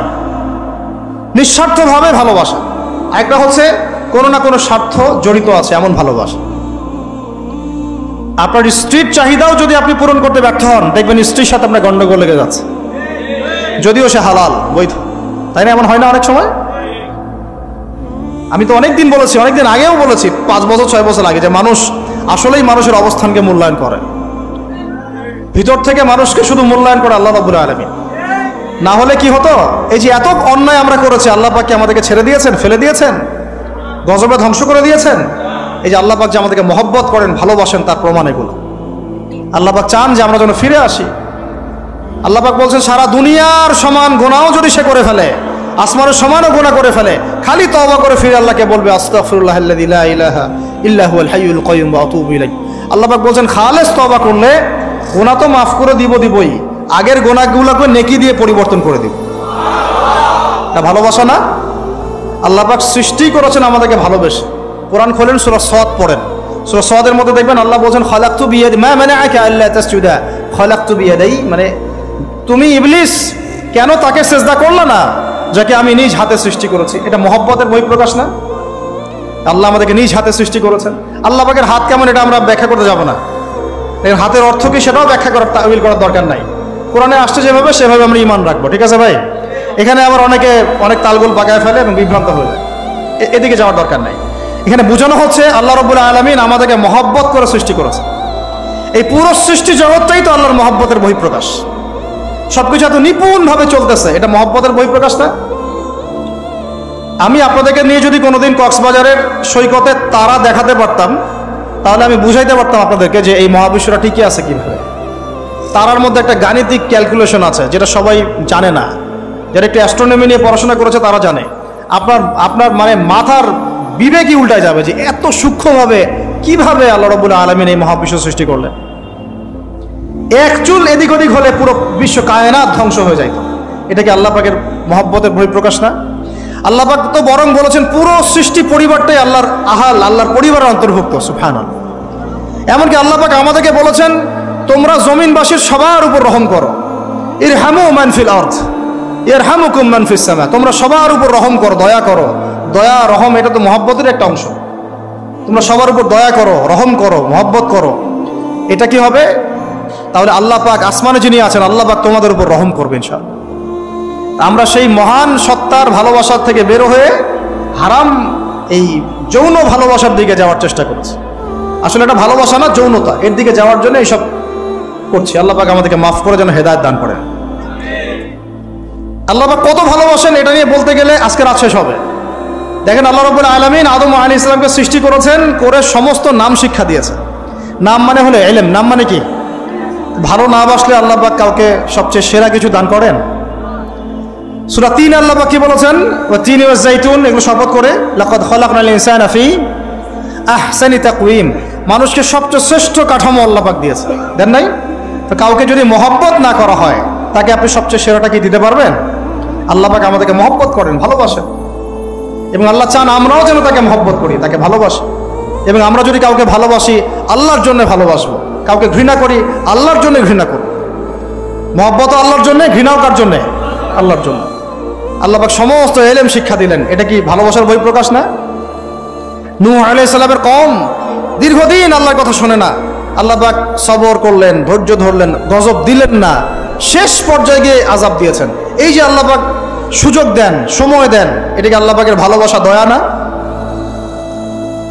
নিঃস্বার্থভাবে ভালোবাসা। একটা হচ্ছে কোনো না কোনো স্বার্থ জড়িত আছে এমন ভালোবাসা। আপনার স্ত্রীর চাহিদাও যদি আপনি পূরণ করতে ব্যর্থ হন, দেখবেন স্ত্রীর সাথে আপনার গন্ডগোল লেগে যাচ্ছে, যদিও সে হালাল, বৈধ, তাই না? এমন হয় না অনেক সময়? আমি তো অনেকদিন বলেছি, অনেকদিন আগেও বলেছি, 5 বছর 6 বছর আগে, যে মানুষ আসলেই মানুষের অবস্থানকে মূল্যায়ন করে, ভিতর থেকে মানুষকে শুধু মূল্যায়ন করে আল্লাহ রাব্বুল আলামিন। না হলে কি হতো? এই যে এত অন্যায় আমরা করেছি, আল্লাহ পাক কি আমাদেরকে ছেড়ে দিয়েছেন, ফেলে দিয়েছেন, গজবে ধ্বংস করে দিয়েছেন? এই যে আল্লাহ পাক যে আমাদেরকে মহব্বত করেন, ভালোবাসেন, তার প্রমাণ এগুলো। আল্লাহ পাক চান যে আমরা যেন ফিরে আসি। আল্লাহ পাক বলছেন, সারা দুনিয়ার সমান গুনাহও যদি সে করে ফেলে, আসমানের সমানও গুনাহ করে ফেলে, খালি তওবা করে ফিরে আল্লাহকে বলবে, আস্তাগফিরুল্লাহাল্লাযী লা ইলাহা ইল্লা হুয়াল হাইয়ুল কাইয়্যুম ওয়া আতুবু ইলাইহি। আল্লাহ পাক বলছেন, খালেস তওবা করলে গুনাহ তো মাফ করে দিবই, আগের গুনাহগুলোকে নেকি দিয়ে পরিবর্তন করে দিব। এটা ভালোবাসা না? আল্লাহ পাক সৃষ্টি করেছেন আমাদেরকে ভালোবেসে। কোরআন খোলেন, সূরা সদ পড়েন, সূরা সদের মধ্যে দেখবেন আল্লাহ বলছেন, খালাকতু বিয়াদি মা মানাআকা আল্লা তাসজুদা খালাকতু বিয়াদাই, মানে তুমি ইবলিস কেন তাকে সিজদা করলে না যাকে আমি নিজ হাতে সৃষ্টি করেছি? এটা মহব্বতের বহিঃপ্রকাশ না? আল্লাহ আমাদেরকে নিজ হাতে সৃষ্টি করেছেন। আল্লাহ পাকের হাত কেমন এটা আমরা ব্যাখ্যা করতে যাব না, এর হাতের অর্থ কি সেটাও ব্যাখ্যা করার, তাওয়িল করার দরকার নাই। কোরআনে আসছে যেভাবে সেভাবে আমরা ঈমান রাখবো, ঠিক আছে ভাই? এখানে আবার অনেকে অনেক তালগোল পাকায় ফেলে এবং বিভ্রান্ত হয়ে যায়, এদিকে যাওয়ার দরকার নাই। এখানে বোঝানো হচ্ছে আল্লাহ রাব্বুল আলামিন আমাদেরকে মহব্বত করে সৃষ্টি করেছে। এই পুরো সৃষ্টি জগৎটাই তো আল্লাহর মহব্বতের বহিঃপ্রকাশ। সবকিছু এত নিপুণভাবে চলতেছে, এটা মহব্বতের বহিঃপ্রকাশ না? আমি আপনাদেরকে নিয়ে যদি কোনোদিন কক্সবাজারের সৈকতে তারা দেখাতে পারতাম, তাহলে আমি বুঝাইতে পারতাম আপনাদেরকে যে এই মহাবিশ্বটা ঠিকই আছে কিভাবে। তারার মধ্যে একটা গাণিতিক ক্যালকুলেশন আছে যেটা সবাই জানে না, যারা একটু অ্যাস্ট্রোনমি নিয়ে পড়াশোনা করেছে তারা জানে। আপনার মানে মাথার বিবেকই উল্টায় যাবে যে এত সূক্ষ্মভাবে কিভাবে আল্লাহ রাব্বুল আলামিন এই মহাবিশ্ব সৃষ্টি করলেন। এক চুল এদিক ওদিক হলে পুরো বিশ্ব কায়নাত ধ্বংস হয়ে যাইত। এটা কি আল্লাহ পাকের মহব্বতের বহিঃপ্রকাশ না? আল্লাহ পাক তো বরং বলেছেন পুরো সৃষ্টি পরিবারটাই আল্লাহর আহাল, আল্লাহর পরিবারের অন্তর্ভুক্ত। সুবহানাল্লাহ। এমনকি আল্লাহ পাক আমাদেরকে বলেছেন, তোমরা জমিনবাসীর সবার উপর রহম করো, ইরহামু মান ফিল আরদ ইয়ারহামুকুম মান ফিস সামা। তোমরা সবার উপর রহম করো, দয়া করো। দয়া, রহম এটা তো মহব্বতের একটা অংশ। তোমরা সবার উপর দয়া করো, রহম করো, মহব্বত করো। এটা কি হবে? তাহলে আল্লাহ পাক আসমানে যিনি আছেন, আল্লাহ পাক তোমাদের উপর রহম করবে ইনশাআল্লাহ। আমরা সেই মহান সত্তার ভালোবাসার থেকে বের হয়ে হারাম এই যৌন ভালোবাসার দিকে যাওয়ার চেষ্টা করছি। আসলে এটা ভালোবাসা না, যৌনতা, এর দিকে যাওয়ার জন্য এইসব করছি। আল্লাহ পাক আমাদেরকে মাফ করে যেন হেদায়েত দান করেন। আল্লাহ পাক কত ভালোবাসেন এটা নিয়ে বলতে গেলে আজকে রাত শেষ হবে। দেখেন, আল্লাহ রাব্বুল আলামিন আদম আলাইহিস সালামকে সৃষ্টি করেছেন, করে সমস্ত নাম শিক্ষা দিয়েছেন। নাম মানে হলো ইলম। নাম মানে কি? ভালো না বাসলে আল্লাহ পাক কাউকে সবচেয়ে সেরা কিছু দান করেন। সূরা ৩ আল্লাহ পাক কি বলেছেন? ওয়া তিন ওয়া জাইতুন, এগুলো শপথ করে লাকাদ খালাকনাল ইনসানা ফি আহসানি তাকওয়িম। মানুষকে সবচেয়ে শ্রেষ্ঠ কাঠামো আল্লাহ পাক দিয়েছে, দেন নাই? তো কাউকে যদি মহব্বত না করা হয়, তাকে আপনি সবচেয়ে সেরাটা কি দিতে পারবেন? আল্লাহ পাক আমাদেরকে মহব্বত করেন, ভালোবাসেন, এবং আল্লাহ চান আমরাও যেন তাকে মহব্বত করি, তাকে ভালোবাসি। এবং আমরা যদি কাউকে ভালোবাসি, আল্লাহর জন্য ভালোবাসবো। কাউকে ঘৃণা করি, আল্লাহর জন্য ঘৃণা করব। মহব্বত আল্লাহর জন্য, ঘৃণাও কার জন্য? আল্লাহর জন্য। আল্লাহ পাক সমস্ত এলেম শিক্ষা দিলেন, এটা কি ভালোবাসার বহিঃপ্রকাশ না? নূহ আলাইহিস সালামের কওম দীর্ঘদিন আল্লাহর কথা শোনে না, আল্লাহ পাক সবর করলেন, ধৈর্য ধরলেন, গজব দিলেন না, শেষ পর্যায়ে গিয়ে আযাব দিয়েছেন। এই যে আল্লাহ পাক সুযোগ দেন, সময় দেন, এটা কি আল্লাহ পাকের ভালোবাসা, দয়া না?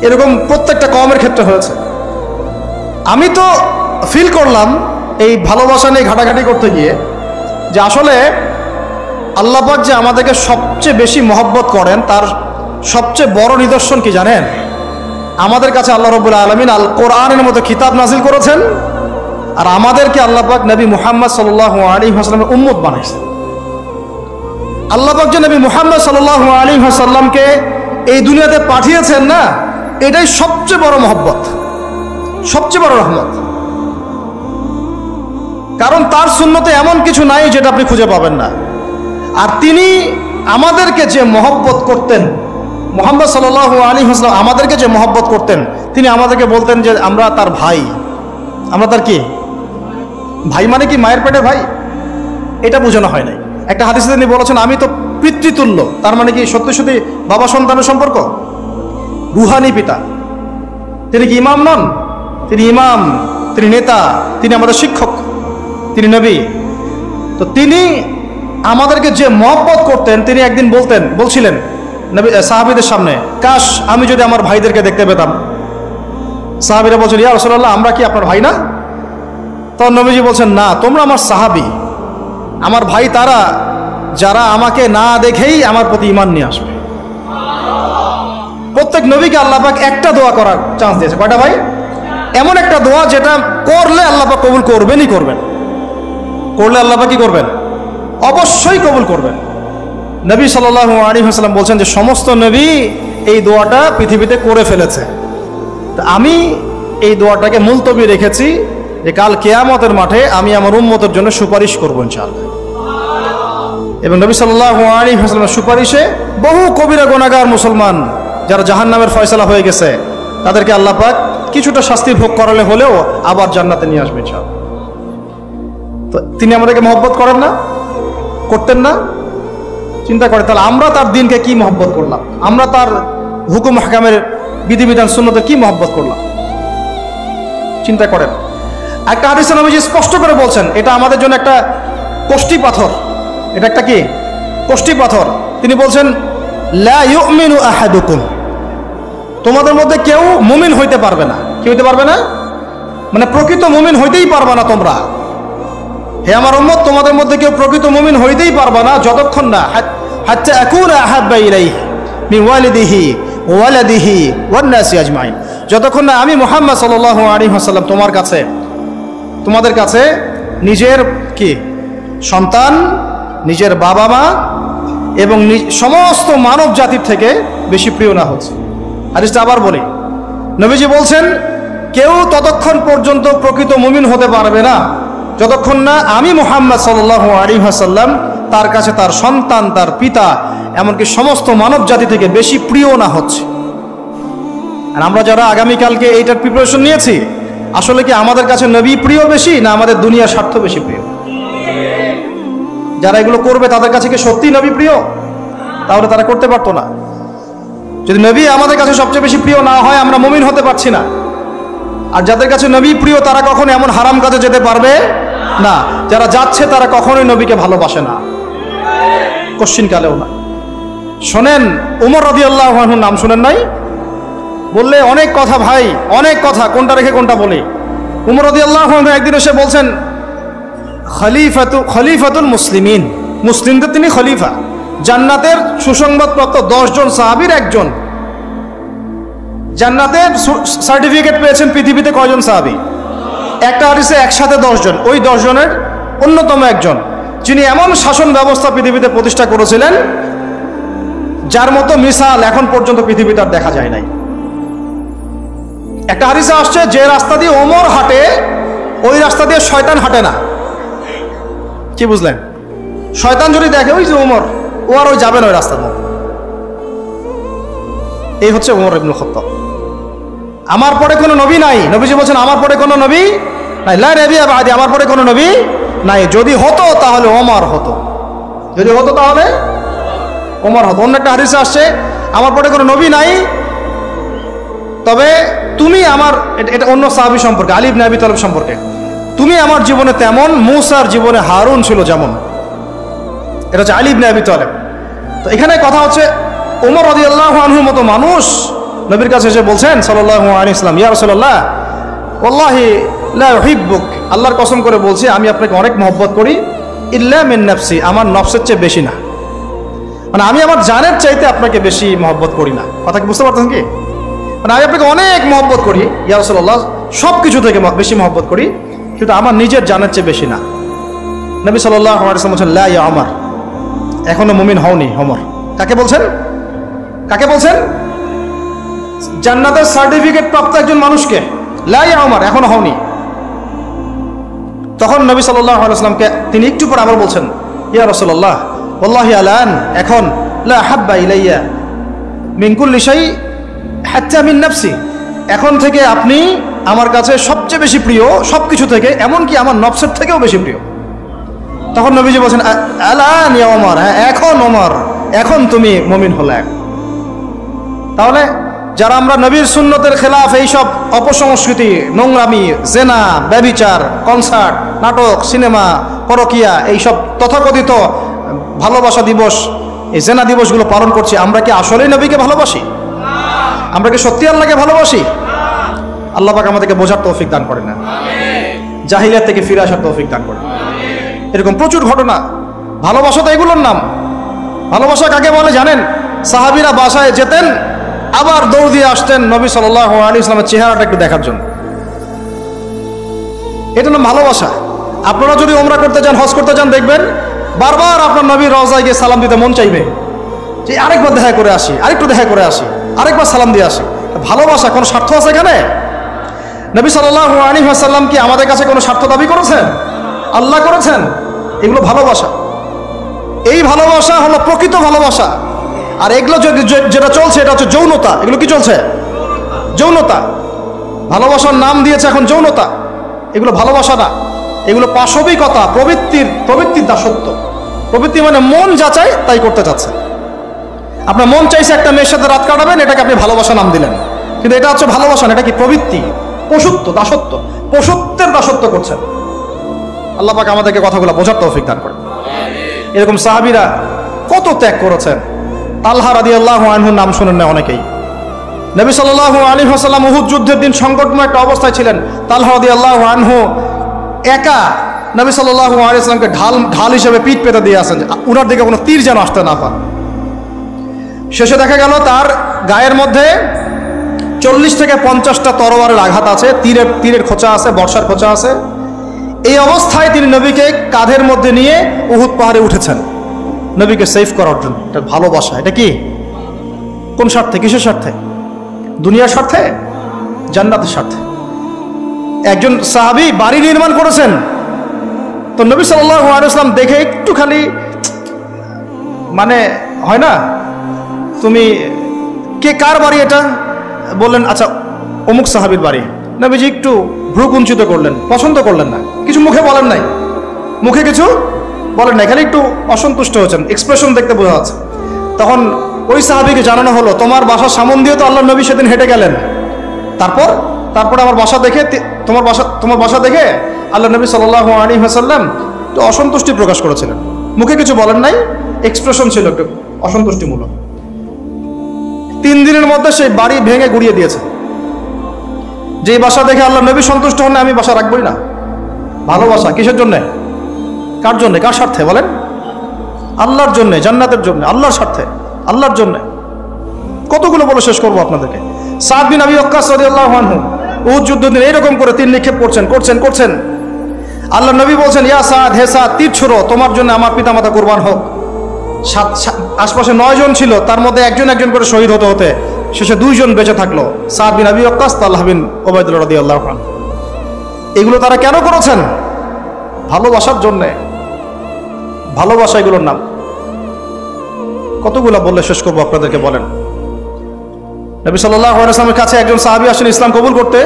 এরকম প্রত্যেকটা কওমের ক্ষেত্রে হয়েছে। আমি তো ফিল করলাম এই ভালোবাসা নিয়ে ঘাটাঘাটি করতে গিয়ে, যে আসলে আল্লাহ পাক যে আমাদেরকে সবচেয়ে বেশি মহব্বত করেন, তার সবচেয়ে বড় নিদর্শন কি জানেন? আমাদের কাছে আল্লাহ রাব্বুল আলামিন আল কোরআনের মতো কিতাব নাজিল করেছেন, আর আমাদেরকে আল্লাহ পাক নবী মুহাম্মদ সাল্লাল্লাহু আলাইহি ওয়াসাল্লামের উম্মত বানাইছেন। আল্লাহ পাক যে নবী মুহাম্মদ সাল্লাল্লাহু আলাইহি ওয়াসাল্লামকে এই দুনিয়াতে পাঠিয়েছেন না, এটাই সবচেয়ে বড় মহব্বত, সবচেয়ে বড় রহমত। কারণ তার সুন্নতে এমন কিছু নাই যেটা আপনি খুঁজে পাবেন না। আর তিনি আমাদেরকে যে মহব্বত করতেন, মুহাম্মদ সাল্লাল্লাহু আলাইহি ওয়াসাল্লাম আমাদেরকে যে মহব্বত করতেন, তিনি আমাদেরকে বলতেন যে আমরা তার ভাই। আমরা তার কি ভাই? মানে কি মায়ের পেটের ভাই? এটা বোঝানো হয় নাই। একটা হাদিসে তিনি বলেছেন আমি তো পিতৃতুল্য, তার মানে কি সত্যি সত্যি বাবা সন্তানের সম্পর্ক? রুহানি পিতা। তিনি কি ইমাম নন? তিনি ইমাম, তিনি নেতা, তিনি আমাদের শিক্ষক, তিনি নবী। তো তিনি আমাদেরকে যে মহব্বত করতেন, তিনি একদিন বলছিলেন নবী সাহাবীদের সামনে, কাশ আমি যদি আমার ভাইদেরকে দেখতে পেতাম। সাহাবীরা বলছেন, ইয়া রাসূলুল্লাহ, আমরা কি আপনার ভাই না? তখন নবীজি বলছেন, না, তোমরা আমার সাহাবী, আমার ভাই তারা যারা আমাকে না দেখেই আমার প্রতি ঈমান নিয়ে আসবে। প্রত্যেক নবীকে আল্লাহ পাক একটা দোয়া করার চান্স দিয়েছে। কয়টা ভাই? এমন একটা দোয়া যেটা করলে আল্লাহ পাক কবুল করবেনই করবেন। করলে আল্লাহ পাক কি করবেন? অবশ্যই কবুল করবেন। নবী সাল্লাল্লাহু আলাইহি ওয়াসাল্লাম বলছেন যে সমস্ত নবী এই দোয়াটা পৃথিবীতে করে ফেলেছে, তো আমি এই দোয়াটাকে মুলতবি রেখেছি, যে কাল কিয়ামতের মাঠে আমি আমার উম্মতের জন্য সুপারিশ করব ইনশাআল্লাহ। এবং নবী সাল্লাল্লাহু আলাইহি ওয়াসাল্লামের সুপারিশে বহু কবিরা গুনাহগার মুসলমান যারা জাহান্নামের ফয়সালা হয়ে গেছে, তাদেরকে আল্লাহ পাক কিছুটা শাস্তি ভোগ করালে হলেও আবার জান্নাতে নিয়ে আসবে ইনশাআল্লাহ। তো তিনি আমাদেরকে মহব্বত করেন না? করতেন না? চিন্তা করে, তাহলে আমরা তার দিনকে কি মহব্বত করলাম? আমরা তার হুকুম হাকামের বিধিবিধান সুন্নতে কি মহব্বত করলাম? চিন্তা করেন। একটা হাদিসে নবীজি স্পষ্ট করে বলছেন, এটা আমাদের জন্য একটা কষ্টি পাথর। এটা একটা কি কষ্টি পাথর। তিনি বলছেন, লা ইউমিনু আহাদুকুম, তোমাদের মধ্যে কেউ মুমিন হইতে পারবে না। কি হইতে পারবে না? মানে প্রকৃত মুমিন হইতেই পারবে না তোমরা। হে আমার উম্মত, তোমাদের মধ্যে কেউ প্রকৃত মুমিন হইতেই পারবে না যতক্ষণ না হাত্তা আকুনা আহাব্বা ইলাইহি মিন ওয়ালিদিহি ওয়ালাদিহি ওয়ান নাসি আজমাইন, যতক্ষণ না আমি মুহাম্মদ সাল্লাল্লাহু আলাইহি ওয়াসাল্লাম তোমাদের কাছে নিজের কি সন্তান, নিজের বাবা মা এবং সমস্ত মানব জাতির থেকে বেশি প্রিয় না হচ্ছে। হাদিসটা আবার বলি, নবীজি বলছেন কেউ ততক্ষণ পর্যন্ত প্রকৃত মুমিন হতে পারবে না যতক্ষণ না আমি মুহাম্মদ সাল্লাল্লাহু আলাইহি ওয়াসাল্লাম তার কাছে তার সন্তান, তার পিতা, এমনকি সমস্ত মানব জাতি থেকে বেশি প্রিয় না হচ্ছে। আর আমরা যারা আগামীকালকে এইটার প্রিপারেশন নিয়েছি, আসলে কি আমাদের কাছে নবী প্রিয় বেশি না আমাদের দুনিয়ার স্বার্থ বেশি প্রিয়? যারা এগুলো করবে তাদের কাছে কি সত্যি নবী প্রিয়? তাহলে তারা করতে পারতো না। যদি নবী আমাদের কাছে সবচেয়ে বেশি প্রিয় না হয়, আমরা মুমিন হতে পারছি না। আর যাদের কাছে নবী প্রিয়, তারা কখনো এমন হারাম কাজে যেতে পারবে না। যারা যাচ্ছে তারা কখনোই নবীকে ভালোবাসে না, কোশ্চিন কালেও না। শোনেন, উমর রাদিয়াল্লাহু আনহুর নাম শুনেন নাই? বললে অনেক কথা ভাই, অনেক কথা, কোনটা রেখে কোনটা বলি। উমর রাদিয়াল্লাহু আনহু একদিন এসে বলছেন, খলিফাতুল মুসলিমিন, মুসলিমদের তিনি খলিফা, জান্নাতের সুসংবাদপ্রাপ্ত 10 জন সাহাবীর একজন। জান্নাতের সার্টিফিকেট পেয়েছেন পৃথিবীতে কয়জন সাহাবী? একটা হাদিসে একসাথে 10 জন। ওই 10 জনের অন্যতম একজন, যিনি এমন শাসন ব্যবস্থা পৃথিবীতে প্রতিষ্ঠা করেছিলেন যার মতো মিসাল এখন পর্যন্ত পৃথিবীতে আর দেখা যায় নাই। একটা হাদিসে আসছে যে রাস্তা দিয়ে ওমর হাঁটে ওই রাস্তা দিয়ে শয়তান হাঁটে না। কি বুঝলেন? শয়তান যদি দেখে ওই যে ওমর, ও আর ওই যাবে না ওই রাস্তার মধ্যে। এই হচ্ছে ওমর ইবনুল খাত্তাব। আমার পরে কোনো নবী নাই, নবীজি বলছেন আমার পরে কোনো নবী নাই, লা নবিয়্যা বা'দি, আমার পরে কোনো নবী নাই। যদি হতো তাহলে ওমর হতো, যদি হতো তাহলে ওমর হতো। অন্য একটা হাদিসে আসছে আমার পরে কোনো নবী নাই, তবে তুমি আমার, এটা অন্য সাহাবী সম্পর্কে, আলী ইবনে আবি তালেব সম্পর্কে, তুমি আমার জীবনে তেমন মূসার জীবনে হারুন ছিল যেমন। এটা হচ্ছে আলী ইবনে আবি তালেব। তো এখানে কথা হচ্ছে ওমর রাদিয়াল্লাহু আনহুর মতো মানুষ নবীর কাছে এসে বলছেন সাল্লাল্লাহু আলাইহি ওয়াসাল্লাম, ইয়া রাসূলুল্লাহ ওয়াল্লাহি লা উহিব্বুক, আল্লাহর কসম করে বলছি আমি আপনাকে অনেক মহব্বত করি, ইল্লা মিন নাফসি, আমার নফসের চেয়ে বেশি না। মানে আমি আমার জানের চাইতে আপনাকে বেশি মহব্বত করি না। কথা কি বুঝতে পারতেন কি? মানে আমি আপনাকে অনেক মহব্বত করি ইয়া রাসূলুল্লাহ, সব কিছু থেকে বেশি মহব্বত করি, কিন্তু আমার নিজের জানের চেয়ে বেশি না। নবী সাল্লাল্লাহু আলাইহি ওয়াসাল্লাম বলছেন, লা ইয়া ওমর, এখনো মুমিন হওনি ওমর। কাকে বলছেন? কাকে বলছেন? জান্নাতের সার্টিফিকেট প্রাপ্ত একজন মানুষকে। লা ইয়া ওমর, এখনো হওনি। তখন নবী সাল্লাল্লাহু আলাইহি ওয়াসাল্লামকে তিনি একটু পর আবার বলছেন, ইয়া রাসূলুল্লাহ ওয়াল্লাহি আলান, এখন লা হাব্বা ইলাইয়া মিন কুল্লি শাই হাত্তা মিন নাফসি, এখন থেকে আপনি আমার কাছে সবচেয়ে বেশি প্রিয় সব কিছু থেকে, এমনকি আমার নফসের থেকেও বেশি প্রিয়। তখন নবীজি বলছেন, আলান ইয়া ওমর, হ্যাঁ এখন ওমর, এখন তুমি মুমিন হলে। তাহলে যারা আমরা নবীর সুন্নতের খেলাফ এইসব অপসংস্কৃতি, নোংরামি, জেনা, ব্যভিচার, কনসার্ট, নাটক, সিনেমা, পরকিয়া, এইসব তথাকথিত ভালোবাসা দিবস, এই জেনা দিবসগুলো পালন করছি, আমরা কি আসলেই নবীকে ভালোবাসি? আমরা কি সত্যি আল্লাহকে ভালোবাসি? আল্লাহ পাক আমাদেরকে বোঝার তৌফিক দান করেন না, জাহিলিয়াত থেকে ফিরে আসার তৌফিক দান করেন। এরকম প্রচুর ঘটনা। ভালোবাসা তো এগুলোর নাম। ভালোবাসা কাকে বলে জানেন? সাহাবীরা বাসায় যেতেন, আবার দৌড় দিয়ে আসতেন নবী সাল্লাল্লাহু আলাইহি ওয়াসাল্লামের চেহারাটা একটু দেখার জন্য। এটা নাম ভালোবাসা। আপনারা যদি উমরা করতে যান, হজ করতে যান, দেখবেন বারবার আপনার নবীর রওজায় গিয়ে সালাম দিতে মন চাইবে, যে আরেকবার দেখা করে আসি, আরেকটু দেখা করে আসি, আরেকবার সালাম দিয়ে আসি। ভালোবাসা কোনো স্বার্থ আছে এখানে? নবী সাল্লাল্লাহু আলাইহি ওয়াসাল্লাম কি আমাদের কাছে কোনো স্বার্থ দাবি করেছেন? আল্লাহ করেছেন। এগুলো ভালোবাসা। এই ভালোবাসা হলো প্রকৃত ভালোবাসা। আর এগুলো যেটা চলছে এটা হচ্ছে যৌনতা। এগুলো কি চলছে? যৌনতা। ভালোবাসার নাম দিয়েছে এখন যৌনতা। এগুলো ভালোবাসা না, এগুলো পাশবিকতা, প্রবৃত্তির দাসত্ব। প্রবৃত্তি মানে মন যা চায় তাই করতে চাচ্ছে। আপনার মন চাইছে একটা মেয়ের সাথে রাত কাটাবেন, এটাকে আপনি ভালোবাসা নাম দিলেন, কিন্তু এটা হচ্ছে ভালোবাসা না, এটা কি প্রবৃত্তি, পশুত্ব, দাসত্ব, পশুত্বের দাসত্ব করছেন। আল্লাহ পাক আমাদেরকে কথাগুলো বোঝার তৌফিক দান করেন। এরকম সাহাবীরা কত ত্যাগ করেছেন। তালহা রাদিয়াল্লাহু আনহুর নাম শুনেন না অনেকেই। নবী সাল্লাল্লাহু আলাইহি ওয়াসাল্লাম উহুদ যুদ্ধের দিন সংকটময় একটা অবস্থায় ছিলেন। তালহা রাদিয়াল্লাহু আনহু একা নবী সাল্লাল্লাহু আলাইহি ওয়াসাল্লামকে ঢাল হিসেবে পিঠ পেতে দিয়ে আসেন, উনার দিকে কোনো তীর যেন আসতে না পারে। শেষে দেখা গেল তার গায়ের মধ্যে 40 থেকে 50টা তরবারের আঘাত আছে, তীরের খোঁচা আছে, বর্ষার খোঁচা আছে। এই অবস্থায় তিনি নবীকে কাঁধের মধ্যে নিয়ে উহুদ পাহাড়ে উঠেছেন নবীকে সেভ করার জন্য। এটা ভালোবাসা। এটা কি? কোন স্বার্থে? কিসের স্বার্থে? দুনিয়ার স্বার্থে? জান্নাতের স্বার্থে। একজন সাহাবী বাড়ি নির্মাণ করেছেন, তো নবী সাল্লাল্লাহু আলাইহি ওয়াসাল্লাম দেখে একটু খালি, মানে হয় না, তুমি কে, কার বাড়ি এটা? বললেন আচ্ছা অমুক সাহাবীর বাড়ি। নবীজি একটু ভ্রু কুঞ্চিত করলেন, পছন্দ করলেন না, কিছু মুখে বলেন নাই, মুখে কিছু বলেন নাই, খালি একটু অসন্তুষ্ট হয়েছেন, এক্সপ্রেশন দেখতে বোঝা যাচ্ছে। তখন ওই সাহাবীকে জানানো হলো, তোমার বাসার সামন দিয়ে তো আল্লাহর নবী সেদিন হেঁটে গেলেন, তারপর আমার বাসা দেখে, তোমার বাসা দেখে আল্লাহ নবী সাল্লাল্লাহু আলাইহি ওয়াসাল্লাম একটু অসন্তুষ্টি প্রকাশ করেছিলেন, মুখে কিছু বলেন নাই, এক্সপ্রেশন ছিল একটু অসন্তুষ্টিমূলক। 3 দিনের মধ্যে সেই বাড়ি ভেঙে গুড়িয়ে দিয়েছে। যে বাসা দেখে আল্লাহ নবী সন্তুষ্ট হন না, আমি বাসা রাখবই না। ভালোবাসা কিসের জন্যে? কার জন্যে? কার স্বার্থে বলেন? আল্লাহর জন্যে, জান্নাতের জন্য, আল্লাহর স্বার্থে, আল্লাহর জন্যে। কতগুলো বলে শেষ করবো আপনাদেরকে। সাদ বিন আবি ওয়াক্কাস রাদিয়াল্লাহু আনহু উহুদ যুদ্ধের দিন এইরকম করে তীর নিক্ষেপ করছেন। আল্লাহ নবী বলছেন, ইয়া সাদ, হে সাদ, তীর ছুড়ো, তোমার জন্য আমার পিতামাতা কুরবান হোক। আশপাশে 9 জন ছিল, তার মধ্যে একজন করে শহীদ হতে শেষে দুইজন বেঁচে থাকলো, সাদ বিন আবি ওয়াক্কাস, তালহা বিন উবাইদুল্লাহ রাদিয়াল্লাহু আনহু। এগুলো তারা কেন করেছেন? ভালোবাসার জন্যে। ভালোবাসা এগুলোর নাম। কতগুলো বললে শেষ করবো আপনাদেরকে, বলেন। নবী সাল্লাল্লাহু আলাইহি ওয়াসাল্লামের কাছে একজন সাহাবী আসেন ইসলাম কবুল করতে।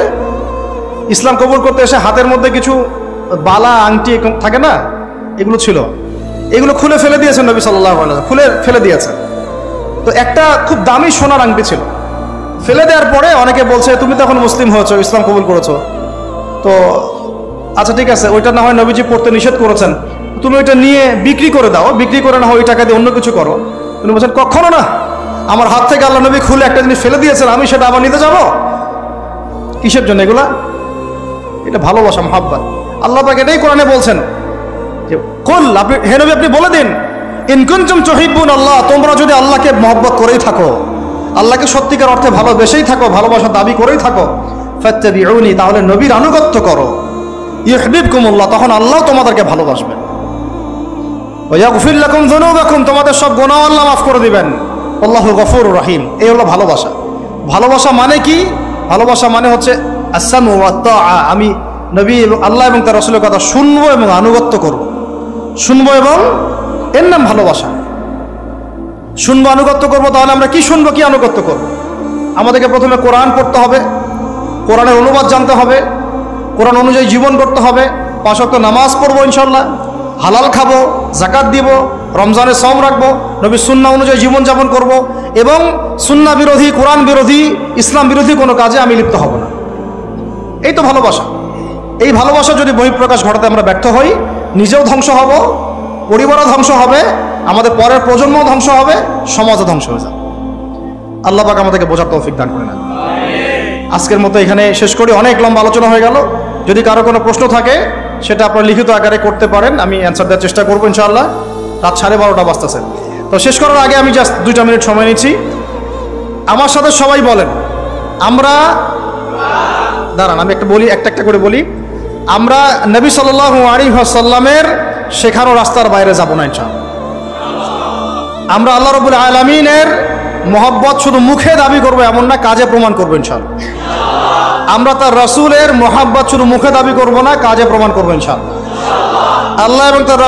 ইসলাম কবুল করতে এসে হাতের মধ্যে কিছু বালা আংটি থাকে না, এগুলো ছিল। এগুলো খুলে ফেলে দিয়েছেন নবী সাল্লাল্লাহু আলাইহি ওয়াসাল্লাম, খুলে ফেলে দিয়েছেন। তো একটা খুব দামি সোনার আংটি ছিল। ফেলে দেওয়ার পরে অনেকে বলছে, তুমি তো এখন মুসলিম হয়েছো, ইসলাম কবুল করেছো, তো আচ্ছা ঠিক আছে, ওইটা না হয় নবীজি পড়তে নিষেধ করেছেন, তুমি ওইটা নিয়ে বিক্রি করে দাও, বিক্রি করে না হয় ওই টাকা দিয়ে অন্য কিছু করো। তিনি বলছেন, কখনো না, আমার হাত থেকে আল্লাহ নবী খুলে একটা জিনিস ফেলে দিয়েছেন, আমি সেটা আবার নিতে যাব? কিসের জন্য এগুলা? এটা ভালোবাসা, মুহাব্বত। আল্লাহ পাক এটাই কোরআনে বলছেন যে, কুল, আপনি হে নবী আপনি বলে দিন, ইন কুনতুম তুহিব্বুন আল্লাহ, তোমরা যদি আল্লাহকে মহব্বত করেই থাকো, আল্লাহকে সত্যিকার অর্থে ভালোবেসেই থাকো, ভালোবাসার দাবি করেই থাকো, ফাত্তাবিউনি, তাহলে নবীর আনুগত্য করো, ইউহিব্বুকুমুল্লাহ, তখন আল্লাহ তোমাদেরকে ভালোবাসবেন, ওয়া ইয়াগফির লাকুম যুনুবাকুম, তোমাদের সব গুনাহ আল্লাহ মাফ করে দিবেন, আল্লাহু গফুরুর রহিম। এই হলো ভালোবাসা। ভালোবাসা মানে কি? ভালোবাসা মানে হচ্ছে আসসামু ওয়া তাআ, আমি নবী এবং আল্লাহ এবং তার রাসূলের কথা শুনবো এবং আনুগত্য করব, শুনবো, এবং এর নাম ভালোবাসা। শুনবো, আনুগত্য করবো। তাহলে আমরা কি শুনবো, কি আনুগত্য করবো? আমাদেরকে প্রথমে কোরআন পড়তে হবে, কোরআনের অনুবাদ জানতে হবে, কোরআন অনুযায়ী জীবন করতে হবে, 5 ওয়াক্ত নামাজ পড়বো ইনশাআল্লাহ, হালাল খাবো, যাকাত দিব, রমজানের সওম রাখবো, নবীর সুন্নাহ অনুযায়ী জীবনযাপন করব, এবং সুন্নাহ বিরোধী, কোরআন বিরোধী, ইসলাম বিরোধী কোনো কাজে আমি লিপ্ত হব না। এই তো ভালোবাসা। এই ভালোবাসা যদি বহিঃপ্রকাশ ঘটাতে আমরা ব্যর্থ হই, নিজেও ধ্বংস হব, পরিবারও ধ্বংস হবে, আমাদের পরের প্রজন্মও ধ্বংস হবে, সমাজও ধ্বংস হয়ে যাবে। আল্লাহ পাক আমাদেরকে বোঝার তৌফিক দান করে না। আজকের মতো এখানে শেষ করি, অনেক লম্বা আলোচনা হয়ে গেল। যদি কারো কোনো প্রশ্ন থাকে সেটা আপনারা লিখিত আকারে করতে পারেন, আমি অ্যান্সার দেওয়ার চেষ্টা করবো ইনশাআল্লাহ। রাত 12:30 বাজতেছে, তো শেষ করার আগে আমি জাস্ট 2টা মিনিট সময় নিচ্ছি। আমার সাথে সবাই বলেন, আমরা, দাঁড়ান আমি একটা বলি, একটা করে বলি, আমরা নবী সাল্লাল্লাহু আলাইহি ওয়াসাল্লামের শেখানো রাস্তার বাইরে যাব না ইনশাআল্লাহ। আমরা আল্লাহ রাব্বুল আলামিনের মহব্বত শুধু মুখে দাবি করবো এমন না, কাজে প্রমাণ করবো ইনশাআল্লাহ। আমরা তার রাসূলের মহব্বত শুধু মুখে দাবি করবো না, কাজে প্রমাণ করবো ইনশাআল্লাহ। আল্লাহ এবং তার